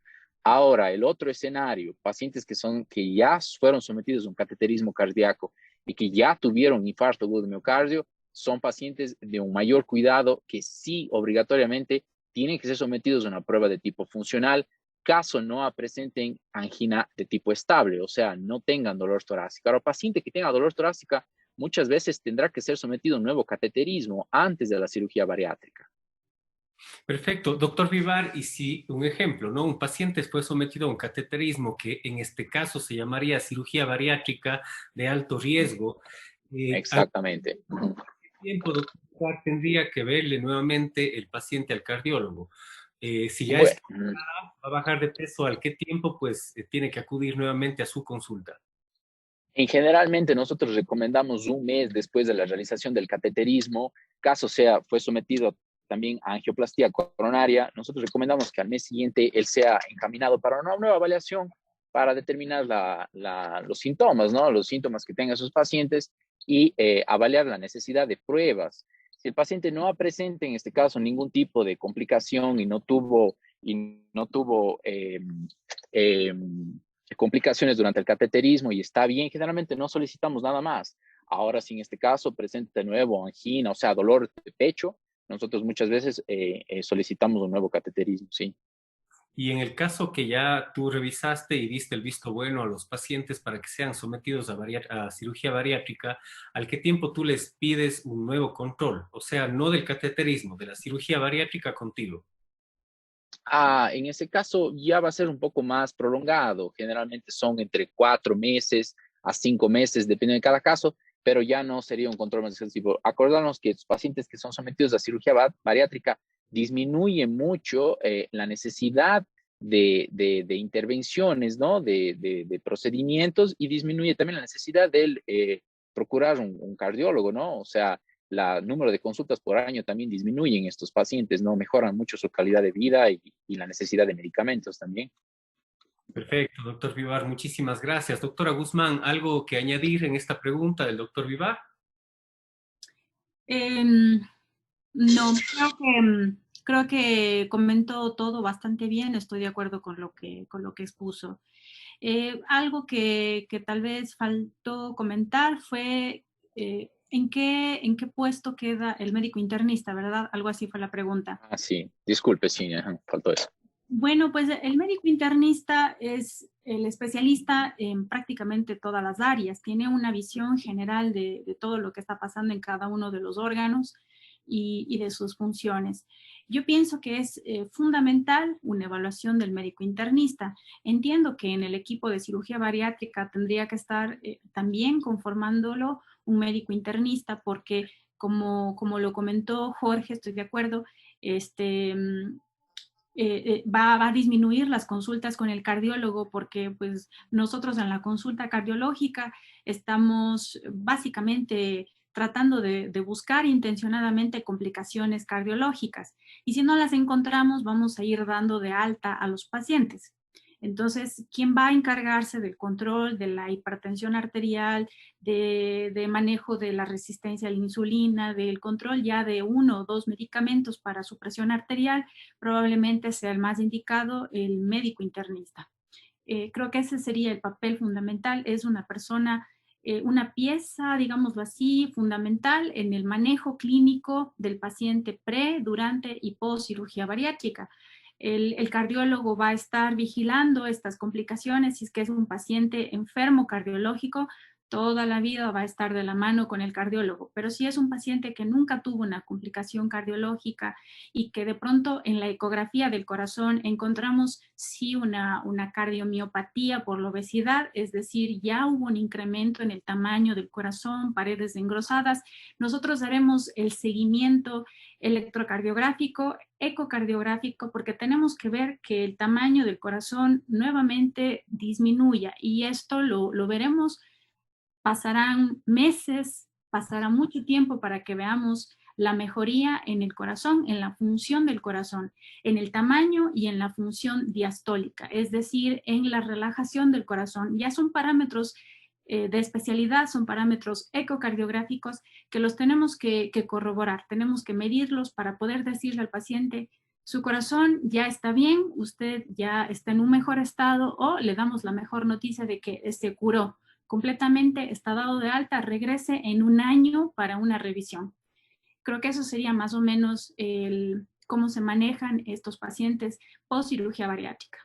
Ahora, el otro escenario, pacientes que ya fueron sometidos a un cateterismo cardíaco y que ya tuvieron infarto agudo de miocardio, son pacientes de un mayor cuidado que sí obligatoriamente tienen que ser sometidos a una prueba de tipo funcional, caso no presenten angina de tipo estable, o sea, no tengan dolor torácico. Ahora, paciente que tenga dolor torácica muchas veces tendrá que ser sometido a un nuevo cateterismo antes de la cirugía bariátrica. Perfecto. Doctor Vivar, y si un ejemplo, ¿no? Un paciente fue sometido a un cateterismo que en este caso se llamaría cirugía bariátrica de alto riesgo, ¿al Exactamente. tiempo, doctor Vivar, tendría que verle nuevamente el paciente al cardiólogo? Si ya Bueno, está, va a bajar de peso, ¿al qué tiempo pues tiene que acudir nuevamente a su consulta? generalmente nosotros recomendamos un mes después de la realización del cateterismo, caso sea, fue sometido también a angioplastía coronaria, nosotros recomendamos que al mes siguiente él sea encaminado para una nueva evaluación para determinar los síntomas, ¿no? Los síntomas que tengan sus pacientes y avaliar la necesidad de pruebas. Si el paciente no presenta en este caso ningún tipo de complicación y no tuvo complicaciones durante el cateterismo y está bien, generalmente no solicitamos nada más. Ahora, si en este caso presenta de nuevo angina, o sea, dolor de pecho, nosotros muchas veces solicitamos un nuevo cateterismo, sí. Y en el caso que ya tú revisaste y diste el visto bueno a los pacientes para que sean sometidos a cirugía bariátrica, ¿al qué tiempo tú les pides un nuevo control? O sea, no del cateterismo, de la cirugía bariátrica contigo. En ese caso ya va a ser un poco más prolongado. Generalmente son entre 4 meses a 5 meses, depende de cada caso, pero ya no sería un control más excesivo. Acordarnos que los pacientes que son sometidos a cirugía bariátrica disminuye mucho la necesidad de intervenciones, ¿no? De procedimientos y disminuye también la necesidad de procurar un cardiólogo, ¿no? O sea, el número de consultas por año también disminuye en estos pacientes, ¿no? Mejoran mucho su calidad de vida y la necesidad de medicamentos también. Perfecto, doctor Vivar, muchísimas gracias. Doctora Guzmán, ¿algo que añadir en esta pregunta del doctor Vivar? Em, no, creo que comentó todo bastante bien, estoy de acuerdo con lo que expuso. Algo que tal vez faltó comentar fue en qué puesto queda el médico internista, ¿verdad? Algo así fue la pregunta. Sí, disculpe, sí, ajá, faltó eso. Bueno, pues el médico internista es el especialista en prácticamente todas las áreas. Tiene una visión general de todo lo que está pasando en cada uno de los órganos y de sus funciones. Yo pienso que es fundamental una evaluación del médico internista. Entiendo que en el equipo de cirugía bariátrica tendría que estar también conformándolo un médico internista porque como lo comentó Jorge, estoy de acuerdo, este, va a disminuir las consultas con el cardiólogo porque pues nosotros en la consulta cardiológica estamos básicamente tratando de buscar intencionadamente complicaciones cardiológicas y si no las encontramos vamos a ir dando de alta a los pacientes. Entonces, ¿quién va a encargarse del control de la hipertensión arterial, de manejo de la resistencia a la insulina, del control ya de 1 o 2 medicamentos para su presión arterial? Probablemente sea el más indicado el médico internista. Creo que ese sería el papel fundamental, es una persona, una pieza, digámoslo así, fundamental en el manejo clínico del paciente pre, durante y post cirugía bariátrica. El cardiólogo va a estar vigilando estas complicaciones si es que es un paciente enfermo cardiológico, toda la vida va a estar de la mano con el cardiólogo, pero si es un paciente que nunca tuvo una complicación cardiológica y que de pronto en la ecografía del corazón encontramos sí una cardiomiopatía por la obesidad, es decir, ya hubo un incremento en el tamaño del corazón, paredes engrosadas, nosotros haremos el seguimiento electrocardiográfico, ecocardiográfico, porque tenemos que ver que el tamaño del corazón nuevamente disminuya y esto lo veremos. Pasarán meses, pasará mucho tiempo para que veamos la mejoría en el corazón, en la función del corazón, en el tamaño y en la función diastólica, es decir, en la relajación del corazón. Ya son parámetros de especialidad, son parámetros ecocardiográficos que los tenemos que corroborar, tenemos que medirlos para poder decirle al paciente, su corazón ya está bien, usted ya está en un mejor estado o le damos la mejor noticia de que se curó completamente, está dado de alta, regrese en un año para una revisión. Creo que eso sería más o menos cómo se manejan estos pacientes post cirugía bariátrica.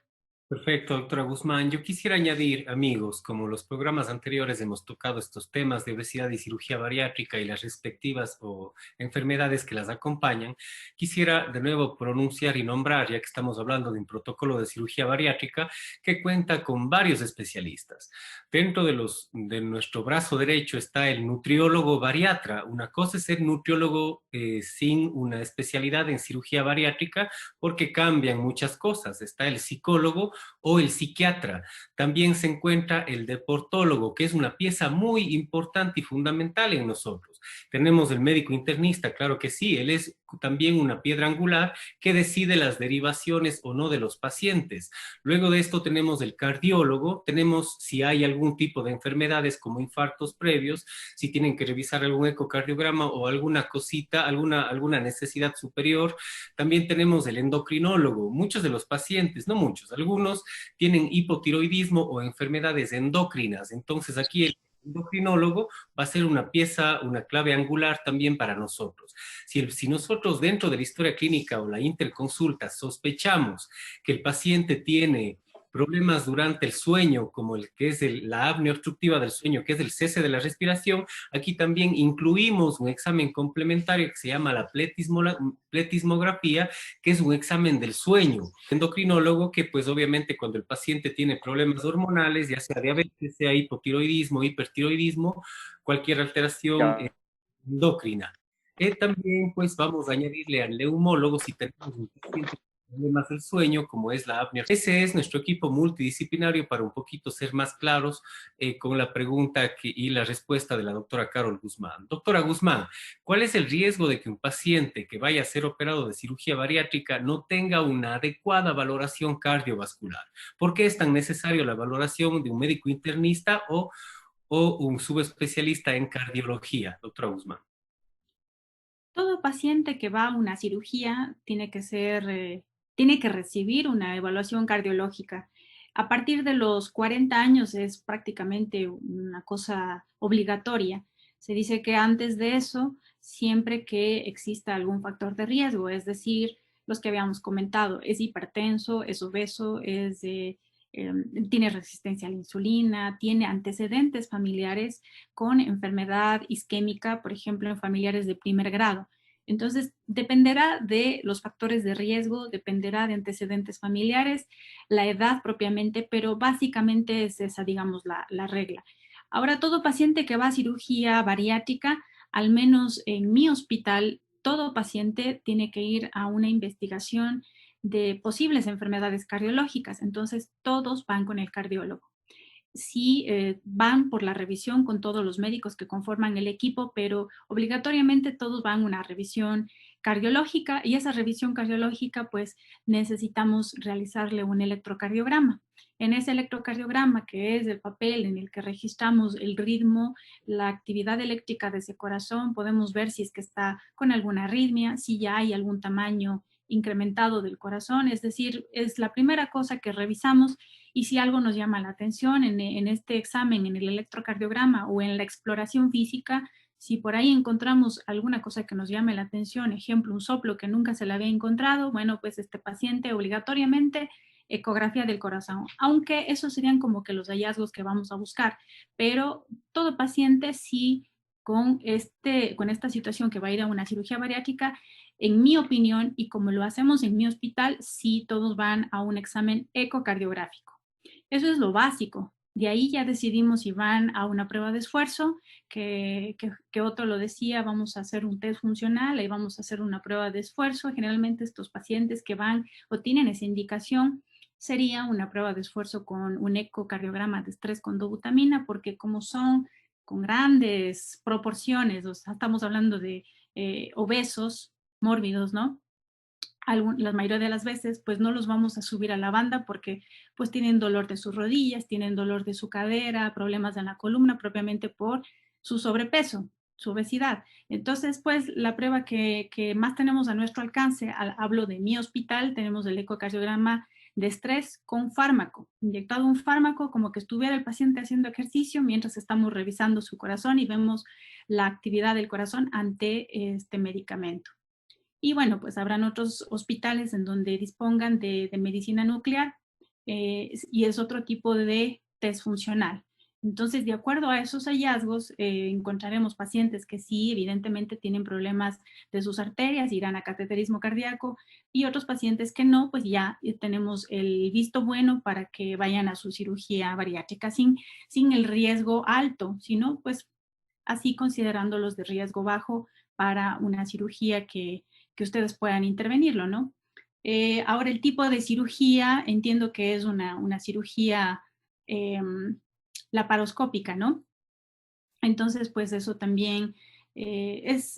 Perfecto, doctora Guzmán. Yo quisiera añadir, amigos, como los programas anteriores hemos tocado estos temas de obesidad y cirugía bariátrica y las respectivas o enfermedades que las acompañan, quisiera de nuevo pronunciar y nombrar, ya que estamos hablando de un protocolo de cirugía bariátrica que cuenta con varios especialistas. Dentro de nuestro brazo derecho está el nutriólogo bariatra. Una cosa es ser nutriólogo sin una especialidad en cirugía bariátrica porque cambian muchas cosas. Está el psicólogo o el psiquiatra. También se encuentra el deportólogo, que es una pieza muy importante y fundamental en nosotros. Tenemos el médico internista, claro que sí, él es también una piedra angular que decide las derivaciones o no de los pacientes. Luego de esto tenemos el cardiólogo, tenemos si hay algún tipo de enfermedades como infartos previos, si tienen que revisar algún ecocardiograma o alguna cosita, alguna necesidad superior. También tenemos el endocrinólogo. Muchos de los pacientes, no muchos, algunos tienen hipotiroidismo o enfermedades endocrinas. Entonces aquí el endocrinólogo va a ser una pieza, una clave angular también para nosotros. Si nosotros dentro de la historia clínica o la interconsulta sospechamos que el paciente tiene problemas durante el sueño, como el que es la apnea obstructiva del sueño, que es el cese de la respiración, aquí también incluimos un examen complementario que se llama la pletismografía, que es un examen del sueño. Endocrinólogo que pues obviamente cuando el paciente tiene problemas hormonales, ya sea diabetes, sea hipotiroidismo, hipertiroidismo, cualquier alteración Ya. endocrina. También pues vamos a añadirle al neumólogo si tenemos un paciente con problemas del sueño, como es la apnea. Ese es nuestro equipo multidisciplinario para un poquito ser más claros con la pregunta y la respuesta de la doctora Carol Guzmán. Doctora Guzmán, ¿cuál es el riesgo de que un paciente que vaya a ser operado de cirugía bariátrica no tenga una adecuada valoración cardiovascular? ¿Por qué es tan necesario la valoración de un médico internista o un subespecialista en cardiología, doctora Guzmán? Todo paciente que va a una cirugía tiene que recibir una evaluación cardiológica. A partir de los 40 años es prácticamente una cosa obligatoria. Se dice que antes de eso, siempre que exista algún factor de riesgo, es decir, los que habíamos comentado, es hipertenso, es obeso, tiene resistencia a la insulina, tiene antecedentes familiares con enfermedad isquémica, por ejemplo, en familiares de primer grado. Entonces, dependerá de los factores de riesgo, dependerá de antecedentes familiares, la edad propiamente, pero básicamente es esa, digamos, la regla. Ahora, todo paciente que va a cirugía bariátrica, al menos en mi hospital, todo paciente tiene que ir a una investigación de posibles enfermedades cardiológicas. Entonces, todos van con el cardiólogo. Sí, van por la revisión con todos los médicos que conforman el equipo, pero obligatoriamente todos van a una revisión cardiológica y esa revisión cardiológica pues necesitamos realizarle un electrocardiograma. En ese electrocardiograma, que es el papel en el que registramos el ritmo, la actividad eléctrica de ese corazón, podemos ver si es que está con alguna arritmia, si ya hay algún tamaño incrementado del corazón, es decir, es la primera cosa que revisamos y si algo nos llama la atención en este examen, en el electrocardiograma o en la exploración física, si por ahí encontramos alguna cosa que nos llame la atención, ejemplo, un soplo que nunca se le había encontrado, bueno, pues este paciente obligatoriamente ecografía del corazón, aunque esos serían como que los hallazgos que vamos a buscar, pero todo paciente sí con esta situación que va a ir a una cirugía bariátrica, en mi opinión, y como lo hacemos en mi hospital, sí todos van a un examen ecocardiográfico. Eso es lo básico. De ahí ya decidimos si van a una prueba de esfuerzo, que otro lo decía, vamos a hacer un test funcional, y vamos a hacer una prueba de esfuerzo. Generalmente estos pacientes que van o tienen esa indicación, sería una prueba de esfuerzo con un ecocardiograma de estrés con dobutamina, porque como son con grandes proporciones, o sea, estamos hablando de obesos, mórbidos, ¿no? La mayoría de las veces, pues no los vamos a subir a la banda porque pues tienen dolor de sus rodillas, tienen dolor de su cadera, problemas en la columna propiamente por su sobrepeso, su obesidad. Entonces, pues la prueba que más tenemos a nuestro alcance, hablo de mi hospital, tenemos el ecocardiograma de estrés con fármaco, inyectado un fármaco como que estuviera el paciente haciendo ejercicio mientras estamos revisando su corazón y vemos la actividad del corazón ante este medicamento. Y bueno, pues habrán otros hospitales en donde dispongan de medicina nuclear, y es otro tipo de test funcional. Entonces, de acuerdo a esos hallazgos, encontraremos pacientes que sí, evidentemente tienen problemas de sus arterias, irán a cateterismo cardíaco, y otros pacientes que no, pues ya tenemos el visto bueno para que vayan a su cirugía bariátrica sin el riesgo alto, sino pues así considerándolos de riesgo bajo para una cirugía que ustedes puedan intervenirlo, ¿no? Ahora, el tipo de cirugía, entiendo que es una cirugía laparoscópica, ¿no? Entonces, pues eso también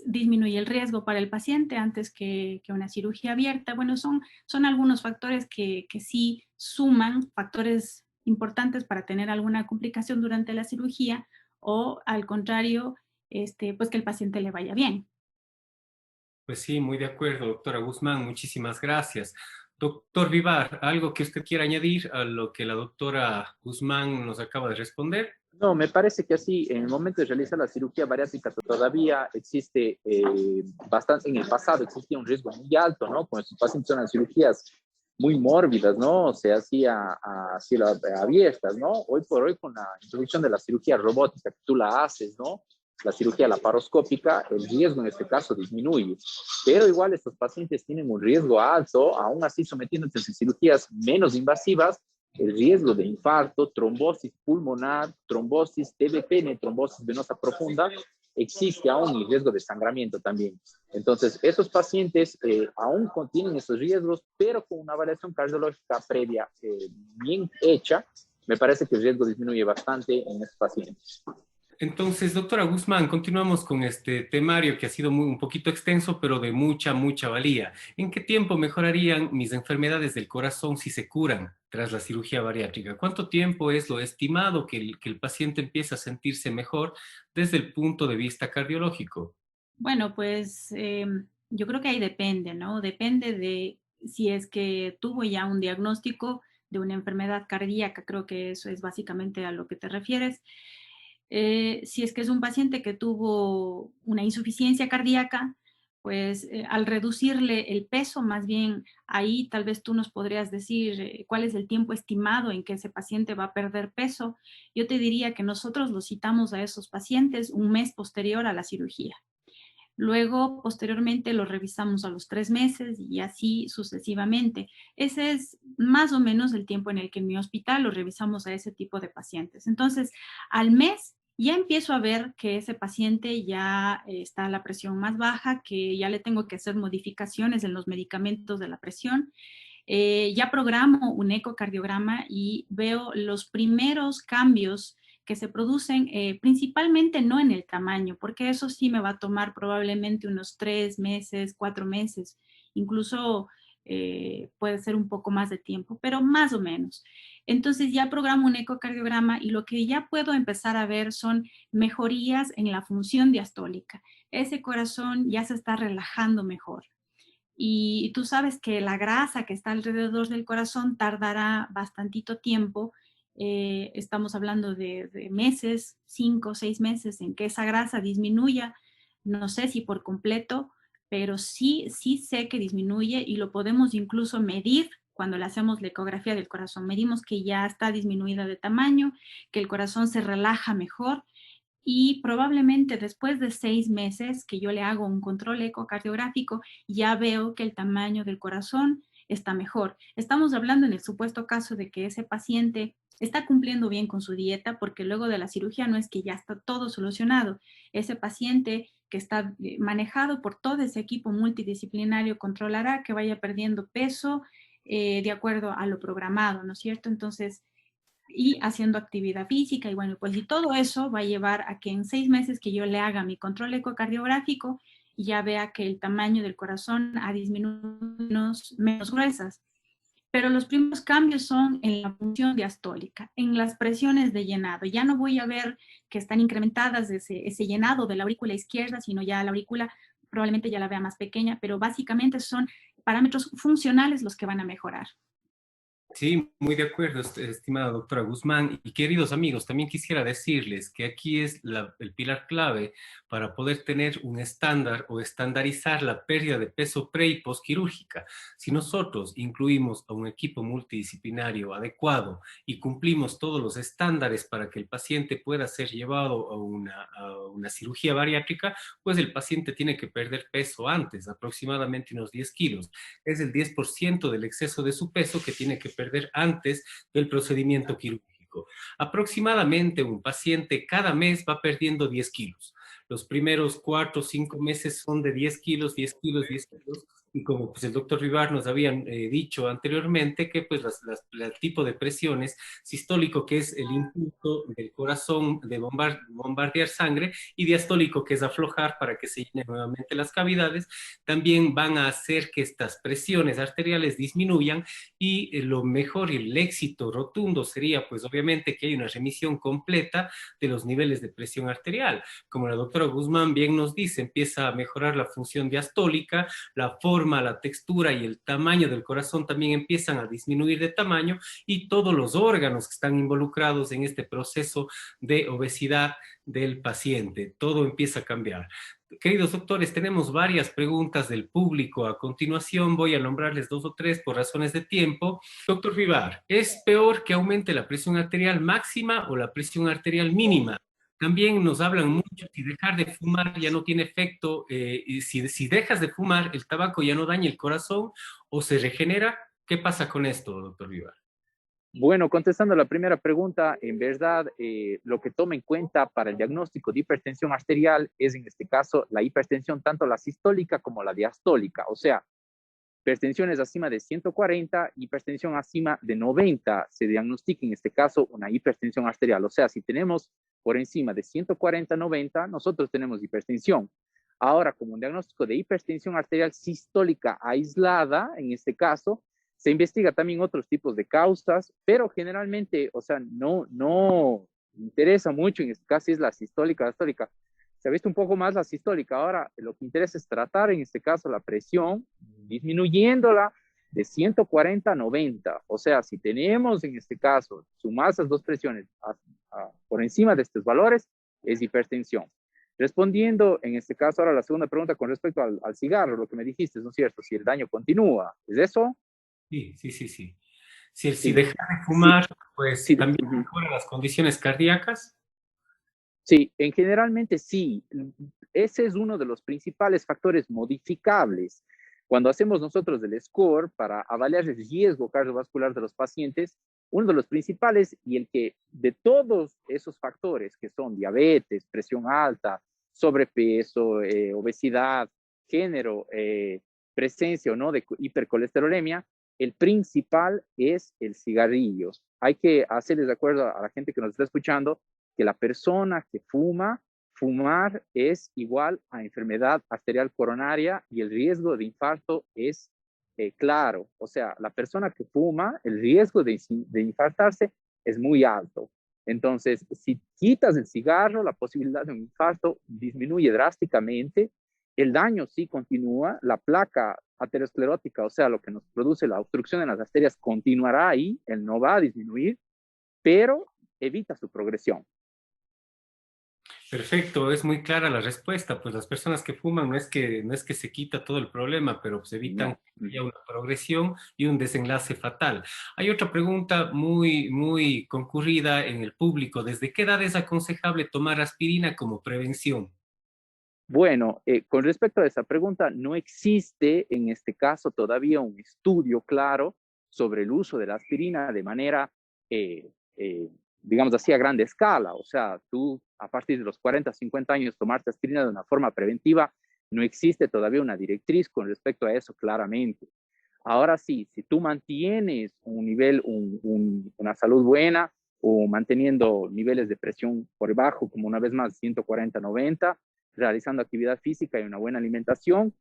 disminuye el riesgo para el paciente antes que una cirugía abierta. Bueno, son algunos factores que sí suman, factores importantes para tener alguna complicación durante la cirugía o al contrario, pues que el paciente le vaya bien. Pues sí, muy de acuerdo, doctora Guzmán, muchísimas gracias. Doctor Vivar, ¿algo que usted quiera añadir a lo que la doctora Guzmán nos acaba de responder? No, me parece que así, en el momento de realizar la cirugía bariátrica todavía existe bastante, en el pasado existía un riesgo muy alto, ¿no? Con estos pacientes son las cirugías muy mórbidas, ¿no? Se hacía a cielo abiertas, ¿no? Hoy por hoy con la introducción de la cirugía robótica que tú la haces, ¿no? La cirugía laparoscópica, el riesgo en este caso disminuye. Pero igual estos pacientes tienen un riesgo alto, aún así sometiéndose a cirugías menos invasivas, el riesgo de infarto, trombosis pulmonar, trombosis TBPN, trombosis venosa profunda, existe aún el riesgo de sangramiento también. Entonces, esos pacientes aún contienen esos riesgos, pero con una evaluación cardiológica previa bien hecha, me parece que el riesgo disminuye bastante en estos pacientes. Entonces, doctora Guzmán, continuamos con este temario que ha sido un poquito extenso, pero de mucha, mucha valía. ¿En qué tiempo mejorarían mis enfermedades del corazón si se curan tras la cirugía bariátrica? ¿Cuánto tiempo es lo estimado que el paciente empieza a sentirse mejor desde el punto de vista cardiológico? Bueno, pues yo creo que ahí depende, ¿no? Depende de si es que tuvo ya un diagnóstico de una enfermedad cardíaca, creo que eso es básicamente a lo que te refieres. Si es que es un paciente que tuvo una insuficiencia cardíaca, pues al reducirle el peso, más bien ahí tal vez tú nos podrías decir cuál es el tiempo estimado en que ese paciente va a perder peso. Yo te diría que nosotros los citamos a esos pacientes un mes posterior a la cirugía. Luego, posteriormente, lo revisamos a los 3 meses y así sucesivamente. Ese es más o menos el tiempo en el que en mi hospital lo revisamos a ese tipo de pacientes. Entonces, al mes ya empiezo a ver que ese paciente ya está la presión más baja, que ya le tengo que hacer modificaciones en los medicamentos de la presión. Ya programo un ecocardiograma y veo los primeros cambios que se producen principalmente no en el tamaño, porque eso sí me va a tomar probablemente unos 3 meses, 4 meses, incluso puede ser un poco más de tiempo, pero más o menos. Entonces ya programo un ecocardiograma y lo que ya puedo empezar a ver son mejorías en la función diastólica. Ese corazón ya se está relajando mejor. Y tú sabes que la grasa que está alrededor del corazón tardará bastantito tiempo. Estamos hablando de meses, 5 o 6 meses, en que esa grasa disminuya. No sé si por completo, pero sí sé que disminuye y lo podemos incluso medir cuando le hacemos la ecografía del corazón. Medimos que ya está disminuida de tamaño, que el corazón se relaja mejor y probablemente después de 6 meses que yo le hago un control ecocardiográfico, ya veo que el tamaño del corazón está mejor. Estamos hablando en el supuesto caso de que ese paciente está cumpliendo bien con su dieta, porque luego de la cirugía no es que ya está todo solucionado. Ese paciente que está manejado por todo ese equipo multidisciplinario controlará que vaya perdiendo peso de acuerdo a lo programado, ¿no es cierto? Entonces, y haciendo actividad física y bueno, pues y todo eso va a llevar a que en 6 meses que yo le haga mi control ecocardiográfico ya vea que el tamaño del corazón ha disminuido menos gruesas. Pero los primeros cambios son en la función diastólica, en las presiones de llenado. Ya no voy a ver que están incrementadas ese llenado de la aurícula izquierda, sino ya la aurícula probablemente ya la vea más pequeña, pero básicamente son parámetros funcionales los que van a mejorar. Sí, muy de acuerdo, estimada doctora Guzmán. Y queridos amigos, también quisiera decirles que aquí es el pilar clave para poder tener un estándar o estandarizar la pérdida de peso pre y posquirúrgica. Si nosotros incluimos a un equipo multidisciplinario adecuado y cumplimos todos los estándares para que el paciente pueda ser llevado a una cirugía bariátrica, pues el paciente tiene que perder peso antes, aproximadamente unos 10 kilos. Es el 10% del exceso de su peso que tiene que perder antes del procedimiento quirúrgico. Aproximadamente un paciente cada mes va perdiendo 10 kilos. Los primeros 4 o 5 meses son de 10 kilos, 10 kilos, 10 kilos. Y como pues, el doctor Rivar nos había dicho anteriormente, que pues el tipo de presiones sistólico, que es el impulso del corazón de bombardear sangre, y diastólico, que es aflojar para que se llenen nuevamente las cavidades, también van a hacer que estas presiones arteriales disminuyan y lo mejor y el éxito rotundo sería pues obviamente que hay una remisión completa de los niveles de presión arterial. Como la doctora Guzmán bien nos dice, empieza a mejorar la función diastólica, la forma, la textura y el tamaño del corazón también empiezan a disminuir de tamaño y todos los órganos que están involucrados en este proceso de obesidad del paciente, todo empieza a cambiar. Queridos doctores, tenemos varias preguntas del público. A continuación voy a nombrarles dos o tres por razones de tiempo. Doctor Vivar, ¿es peor que aumente la presión arterial máxima o la presión arterial mínima? También nos hablan mucho si dejar de fumar ya no tiene efecto, y si dejas de fumar, el tabaco ya no daña el corazón o se regenera. ¿Qué pasa con esto, doctor Vivar? Bueno, contestando la primera pregunta, en verdad, lo que toma en cuenta para el diagnóstico de hipertensión arterial es en este caso la hipertensión, tanto la sistólica como la diastólica, o sea, hipertensiones acima de 140, hipertensión acima de 90, se diagnostica en este caso una hipertensión arterial, o sea, si tenemos por encima de 140-90, nosotros tenemos hipertensión. Ahora, como un diagnóstico de hipertensión arterial sistólica aislada, en este caso, se investiga también otros tipos de causas, pero generalmente, o sea, no interesa mucho, en este caso es la sistólica, diastólica. Se ha visto un poco más la sistólica. Ahora, lo que interesa es tratar, en este caso, la presión, disminuyéndola de 140 a 90. O sea, si tenemos, en este caso, sumadas las dos presiones por encima de estos valores, es hipertensión. Respondiendo, en este caso, ahora la segunda pregunta con respecto al cigarro, lo que me dijiste, ¿no es cierto? Si el daño continúa, ¿es eso? Sí, sí, sí, sí. Si Sí, dejas de sí, fumar, pues sí. también mejoran las condiciones cardíacas. Sí, generalmente sí. Ese es uno de los principales factores modificables. Cuando hacemos nosotros el score para avaliar el riesgo cardiovascular de los pacientes, uno de los principales y el que de todos esos factores que son diabetes, presión alta, sobrepeso, obesidad, género, presencia o no de hipercolesterolemia, el principal es el cigarrillo. Hay que hacerles de acuerdo a la gente que nos está escuchando que la persona que fuma, fumar es igual a enfermedad arterial coronaria y el riesgo de infarto es claro. O sea, la persona que fuma, el riesgo de infartarse es muy alto. Entonces, si quitas el cigarro, la posibilidad de un infarto disminuye drásticamente. El daño sí continúa, la placa aterosclerótica, o sea, lo que nos produce la obstrucción en las arterias, continuará ahí, él no va a disminuir, pero evita su progresión. Perfecto, es muy clara la respuesta. Pues las personas que fuman no es que se quita todo el problema, pero pues evitan No. que haya una progresión y un desenlace fatal. Hay otra pregunta muy, muy concurrida en el público. ¿Desde qué edad es aconsejable tomar aspirina como prevención? Bueno, con respecto a esa pregunta, no existe en este caso todavía un estudio claro sobre el uso de la aspirina de manera, eh, eh, digamos así, a grande escala. O sea, tú a partir de los 40, 50 años tomarte aspirina de una forma preventiva, no existe todavía una directriz con respecto a eso claramente. Ahora sí, si tú mantienes un nivel, una salud buena o manteniendo niveles de presión por debajo, como una vez más 140-90, realizando actividad física y una buena alimentación,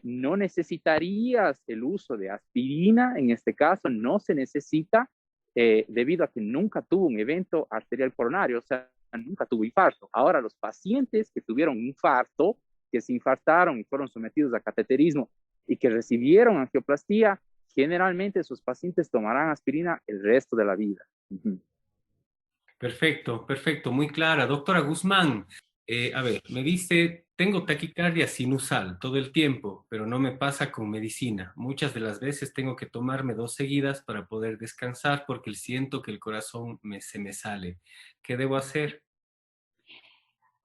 no necesitarías el uso de aspirina, en este caso no se necesita debido a que nunca tuvo un evento arterial coronario, o sea, nunca tuvo infarto. Ahora, los pacientes que tuvieron infarto, que se infartaron y fueron sometidos a cateterismo y que recibieron angioplastía, generalmente esos pacientes tomarán aspirina el resto de la vida. Ujú. Perfecto, perfecto, muy clara. Doctora Guzmán, a ver, me dice, tengo taquicardia sinusal todo el tiempo, pero no me pasa con medicina. Muchas de las veces tengo que tomarme 2 seguidas para poder descansar porque siento que el corazón se me sale. ¿Qué debo hacer?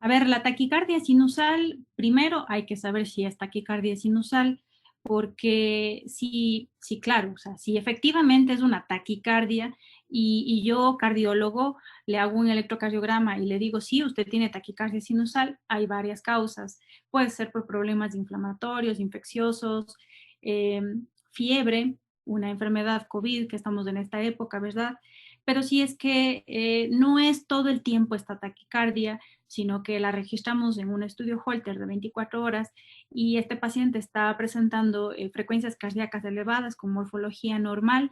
A ver, la taquicardia sinusal, primero hay que saber si es taquicardia sinusal, porque sí, claro, o sea, si efectivamente es una taquicardia y yo, cardiólogo, le hago un electrocardiograma y le digo, sí, usted tiene taquicardia sinusal, hay varias causas. Puede ser por problemas inflamatorios, infecciosos, eh, fiebre, una enfermedad COVID, que estamos en esta época, ¿verdad? Pero si es que no es todo el tiempo esta taquicardia, sino que la registramos en un estudio Holter de 24 horas y este paciente está presentando frecuencias cardíacas elevadas con morfología normal.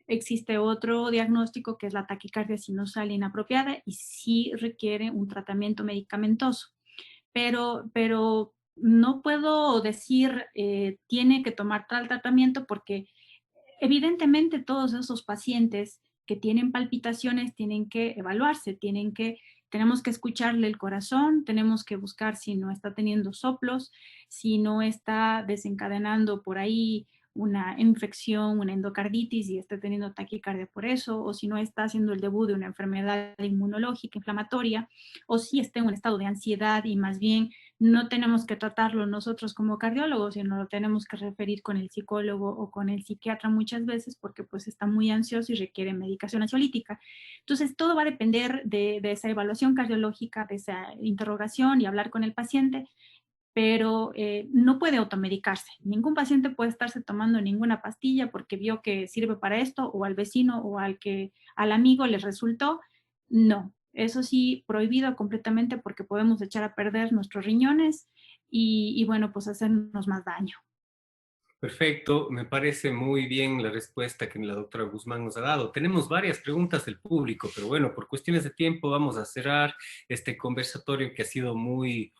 Existe otro diagnóstico que es la taquicardia sinusal inapropiada y sí requiere un tratamiento medicamentoso. Pero no puedo decir tiene que tomar tal tratamiento porque evidentemente todos esos pacientes que tienen palpitaciones tienen que evaluarse, tenemos que escucharle el corazón, tenemos que buscar si no está teniendo soplos, si no está desencadenando por ahí una infección, una endocarditis y está teniendo taquicardia por eso, o si no está haciendo el debut de una enfermedad inmunológica inflamatoria, o si está en un estado de ansiedad y más bien no tenemos que tratarlo nosotros como cardiólogos, sino lo tenemos que referir con el psicólogo o con el psiquiatra muchas veces porque pues está muy ansioso y requiere medicación ansiolítica. Entonces, todo va a depender de esa evaluación cardiológica, de esa interrogación y hablar con el paciente, pero no puede automedicarse. Ningún paciente puede estarse tomando ninguna pastilla porque vio que sirve para esto o al vecino o al amigo le resultó. No, eso sí, prohibido completamente porque podemos echar a perder nuestros riñones y bueno, pues hacernos más daño. Perfecto, me parece muy bien la respuesta que la doctora Guzmán nos ha dado. Tenemos varias preguntas del público, pero bueno, por cuestiones de tiempo vamos a cerrar este conversatorio que ha sido muy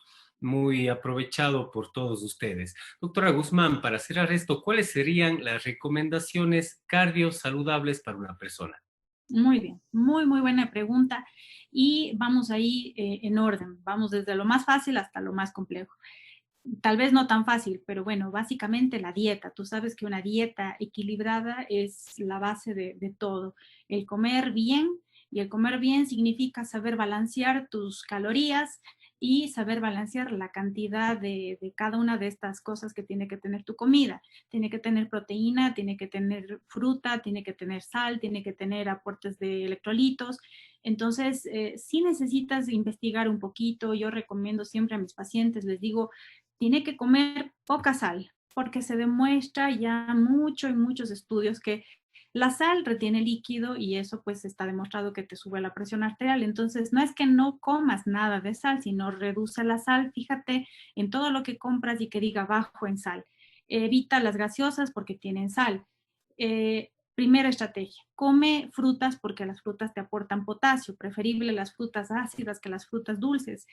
aprovechado por todos ustedes. Doctora Guzmán, para cerrar esto, ¿cuáles serían las recomendaciones cardiosaludables para una persona? Muy bien, muy buena pregunta. Y vamos ahí en orden, vamos desde lo más fácil hasta lo más complejo. Tal vez no tan fácil, pero bueno, básicamente la dieta. Tú sabes que una dieta equilibrada es la base de todo. El comer bien, y el comer bien significa saber balancear tus calorías y saber balancear la cantidad de cada una de estas cosas que tiene que tener tu comida. Tiene que tener proteína, tiene que tener fruta, tiene que tener sal, tiene que tener aportes de electrolitos. Entonces, si necesitas investigar un poquito, yo recomiendo siempre a mis pacientes, les digo, tiene que comer poca sal, porque se demuestra ya mucho en muchos estudios que la sal retiene líquido y eso pues está demostrado que te sube la presión arterial. Entonces, no es que no comas nada de sal, sino reduce la sal. Fíjate en todo lo que compras y que diga bajo en sal. Evita las gaseosas porque tienen sal. Primera estrategia, come frutas porque las frutas te aportan potasio, preferible las frutas ácidas que las frutas dulces.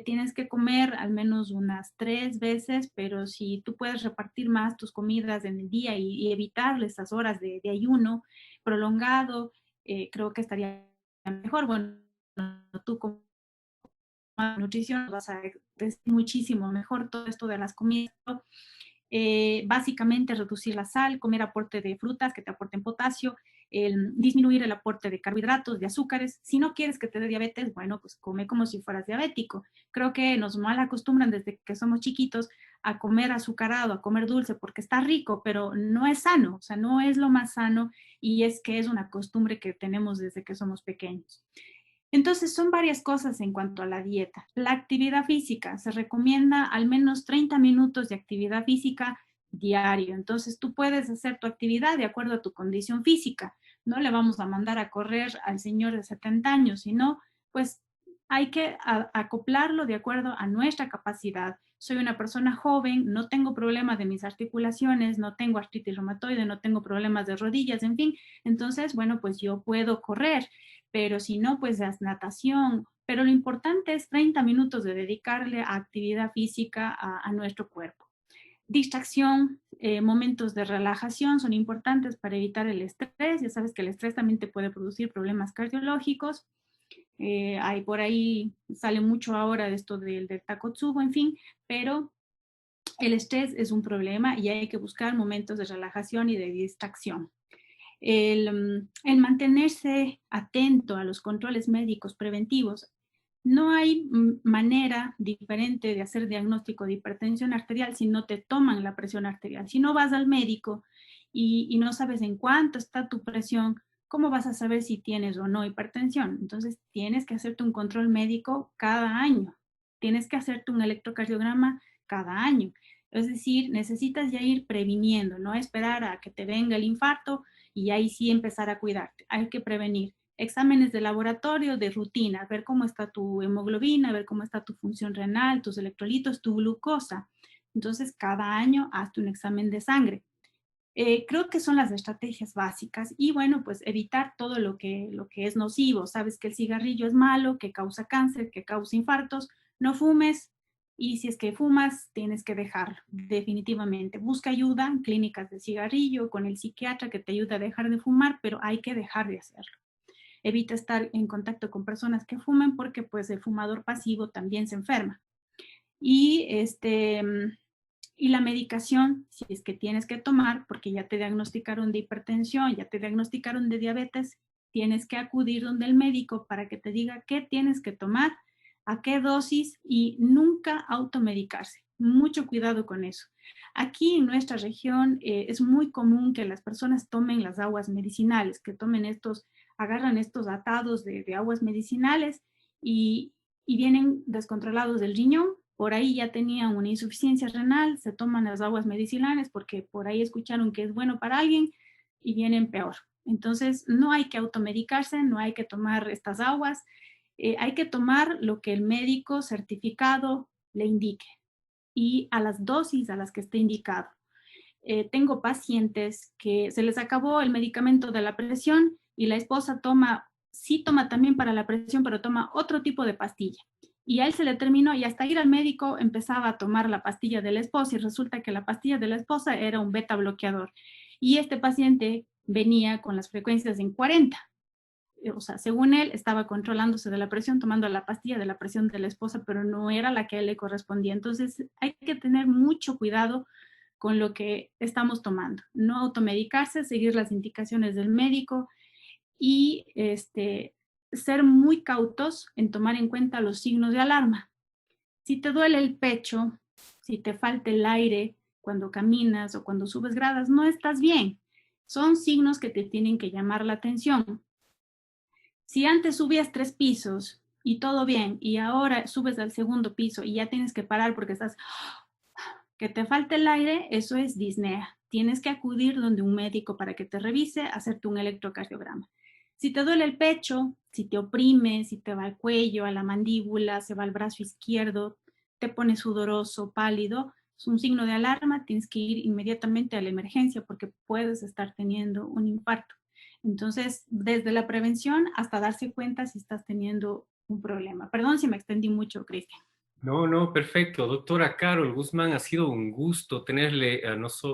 Tienes que comer al menos unas 3 veces, pero si tú puedes repartir más tus comidas en el día y evitar esas horas de ayuno prolongado, creo que estaría mejor. Bueno, tú como nutrición vas a decir muchísimo mejor todo esto de las comidas. Básicamente reducir la sal, comer aporte de frutas que te aporten potasio, disminuir el aporte de carbohidratos, de azúcares. Si no quieres que te dé diabetes, bueno, pues come como si fueras diabético. Creo que nos mal acostumbran desde que somos chiquitos a comer azucarado, a comer dulce, porque está rico, pero no es sano, o sea, no es lo más sano y es que es una costumbre que tenemos desde que somos pequeños. Entonces, son varias cosas en cuanto a la dieta. La actividad física, se recomienda al menos 30 minutos de actividad física diario. Entonces, tú puedes hacer tu actividad de acuerdo a tu condición física. No le vamos a mandar a correr al señor de 70 años, sino pues hay que acoplarlo de acuerdo a nuestra capacidad. Soy una persona joven, no tengo problemas de mis articulaciones, no tengo artritis reumatoide, no tengo problemas de rodillas, en fin. Entonces, bueno, pues yo puedo correr, pero si no, pues haz natación. Pero lo importante es 30 minutos de dedicarle a actividad física a nuestro cuerpo. Distracción, momentos de relajación son importantes para evitar el estrés. Ya sabes que el estrés también te puede producir problemas cardiológicos. Hay por ahí, sale mucho ahora de esto del Takotsubo, en fin, pero el estrés es un problema y hay que buscar momentos de relajación y de distracción. El mantenerse atento a los controles médicos preventivos. No hay manera diferente de hacer diagnóstico de hipertensión arterial si no te toman la presión arterial. Si no vas al médico y no sabes en cuánto está tu presión, ¿cómo vas a saber si tienes o no hipertensión? Entonces tienes que hacerte un control médico cada año. Tienes que hacerte un electrocardiograma cada año. Es decir, necesitas ya ir previniendo, no esperar a que te venga el infarto y ahí sí empezar a cuidarte. Hay que prevenir. Exámenes de laboratorio, de rutina, ver cómo está tu hemoglobina, ver cómo está tu función renal, tus electrolitos, tu glucosa. Entonces, cada año hazte un examen de sangre. Creo que son las estrategias básicas y bueno, pues evitar todo lo que es nocivo. Sabes que el cigarrillo es malo, que causa cáncer, que causa infartos. No fumes y si es que fumas, tienes que dejarlo definitivamente. Busca ayuda en clínicas de cigarrillo, con el psiquiatra que te ayuda a dejar de fumar, pero hay que dejar de hacerlo. Evita estar en contacto con personas que fumen porque pues el fumador pasivo también se enferma. Y, y la medicación, si es que tienes que tomar, porque ya te diagnosticaron de hipertensión, ya te diagnosticaron de diabetes, tienes que acudir donde el médico para que te diga qué tienes que tomar, a qué dosis y nunca automedicarse. Mucho cuidado con eso. Aquí en nuestra región es muy común que las personas tomen las aguas medicinales, que tomen agarran estos atados de aguas medicinales y vienen descontrolados del riñón. Por ahí ya tenían una insuficiencia renal, se toman las aguas medicinales porque por ahí escucharon que es bueno para alguien y vienen peor. Entonces, no hay que automedicarse, no hay que tomar estas aguas, hay que tomar lo que el médico certificado le indique y a las dosis a las que esté indicado. Tengo pacientes que se les acabó el medicamento de la presión y la esposa sí toma también para la presión, pero toma otro tipo de pastilla. Y a él se le terminó y hasta ir al médico empezaba a tomar la pastilla de la esposa y resulta que la pastilla de la esposa era un beta bloqueador. Y este paciente venía con las frecuencias en 40. O sea, según él, estaba controlándose de la presión, tomando la pastilla de la presión de la esposa, pero no era la que a él le correspondía. Entonces, hay que tener mucho cuidado con lo que estamos tomando. No automedicarse, seguir las indicaciones del médico y ser muy cautos en tomar en cuenta los signos de alarma. Si te duele el pecho, si te falta el aire cuando caminas o cuando subes gradas, no estás bien. Son signos que te tienen que llamar la atención. Si antes subías 3 pisos y todo bien, y ahora subes al segundo piso y ya tienes que parar porque que te falta el aire, eso es disnea. Tienes que acudir donde un médico para que te revise, hacerte un electrocardiograma. Si te duele el pecho, si te oprime, si te va al cuello, a la mandíbula, se va al brazo izquierdo, te pones sudoroso, pálido, es un signo de alarma, tienes que ir inmediatamente a la emergencia porque puedes estar teniendo un infarto. Entonces, desde la prevención hasta darse cuenta si estás teniendo un problema. Perdón si me extendí mucho, Cristian. No, no, perfecto. Doctora Carol Guzmán, ha sido un gusto tenerle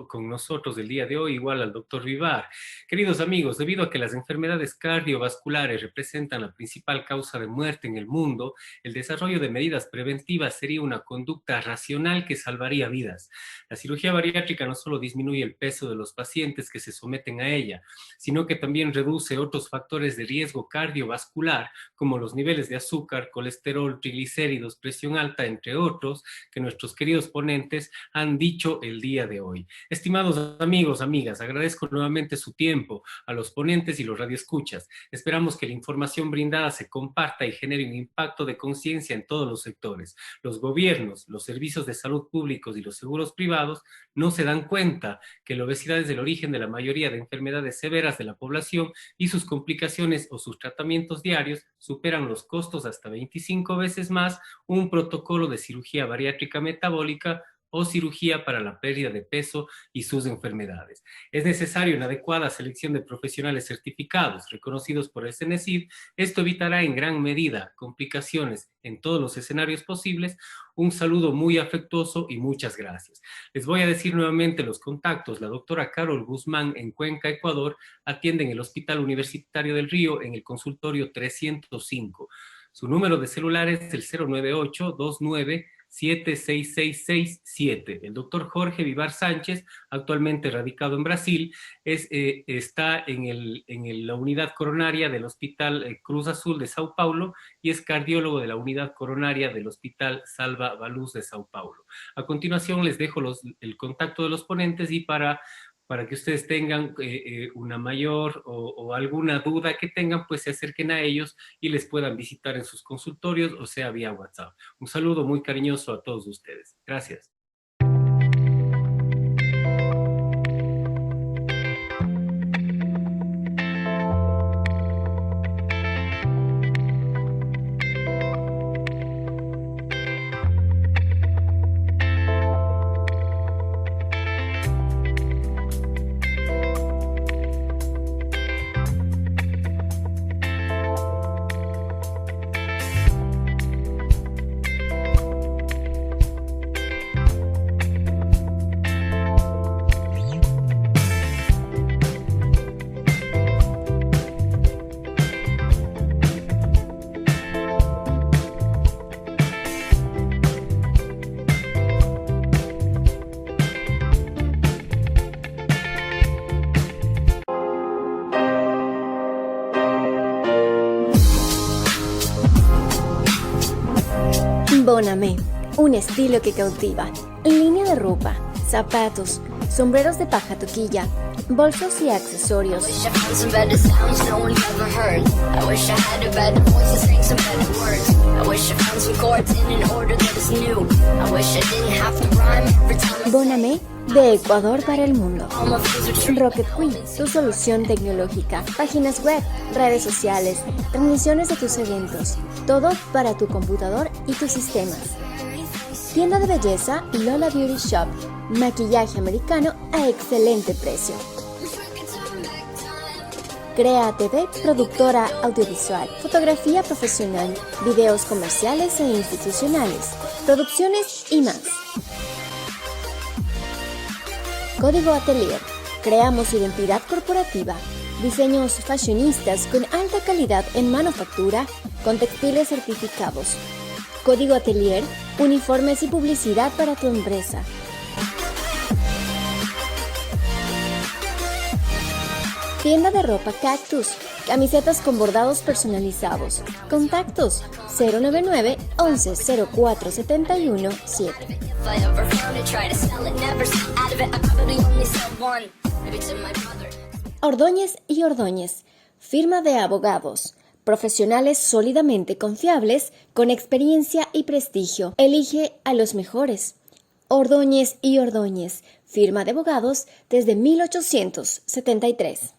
con nosotros el día de hoy, igual al doctor Vivar. Queridos amigos, debido a que las enfermedades cardiovasculares representan la principal causa de muerte en el mundo, el desarrollo de medidas preventivas sería una conducta racional que salvaría vidas. La cirugía bariátrica no solo disminuye el peso de los pacientes que se someten a ella, sino que también reduce otros factores de riesgo cardiovascular, como los niveles de azúcar, colesterol, triglicéridos, presión alta, entre otros, que nuestros queridos ponentes han dicho el día de hoy. Estimados amigos, amigas, agradezco nuevamente su tiempo a los ponentes y los radioescuchas. Esperamos que la información brindada se comparta y genere un impacto de conciencia en todos los sectores. Los gobiernos, los servicios de salud públicos y los seguros privados no se dan cuenta que la obesidad es el origen de la mayoría de enfermedades severas de la población y sus complicaciones o sus tratamientos diarios superan los costos hasta 25 veces más un protocolo de cirugía bariátrica metabólica o cirugía para la pérdida de peso y sus enfermedades. Es necesaria una adecuada selección de profesionales certificados, reconocidos por el CENESID. Esto evitará en gran medida complicaciones en todos los escenarios posibles. Un saludo muy afectuoso y muchas gracias. Les voy a decir nuevamente los contactos. La doctora Carol Guzmán en Cuenca, Ecuador, atiende en el Hospital Universitario del Río en el consultorio 305. Su número de celular es el 098-29-76667. El doctor Jorge Vivar Sánchez, actualmente radicado en Brasil, está en la unidad coronaria del Hospital Cruz Azul de Sao Paulo y es cardiólogo de la unidad coronaria del Hospital Salva Valuz de Sao Paulo. A continuación les dejo el contacto de los ponentes y para que ustedes tengan una mayor o alguna duda que tengan, pues se acerquen a ellos y les puedan visitar en sus consultorios, o sea, vía WhatsApp. Un saludo muy cariñoso a todos ustedes. Gracias. Bonamé, un estilo que cautiva. Línea de ropa, zapatos, sombreros de paja toquilla, bolsos y accesorios. Bonamé, de Ecuador para el mundo. Rocket Queen, tu solución tecnológica. Páginas web, redes sociales, transmisiones de tus eventos. Todo para tu computador y tus sistemas. Tienda de belleza Lola Beauty Shop. Maquillaje americano a excelente precio. Crea TV, productora audiovisual, fotografía profesional, videos comerciales e institucionales, producciones y más. Código Atelier. Creamos identidad corporativa, diseños fashionistas con alta calidad en manufactura, con textiles certificados. Código Atelier, uniformes y publicidad para tu empresa. Tienda de ropa Cactus, camisetas con bordados personalizados. Contactos 099 11 04 71 7. Ordóñez y Ordóñez, firma de abogados. Profesionales sólidamente confiables, con experiencia y prestigio. Elige a los mejores. Ordóñez y Ordóñez, firma de abogados desde 1873.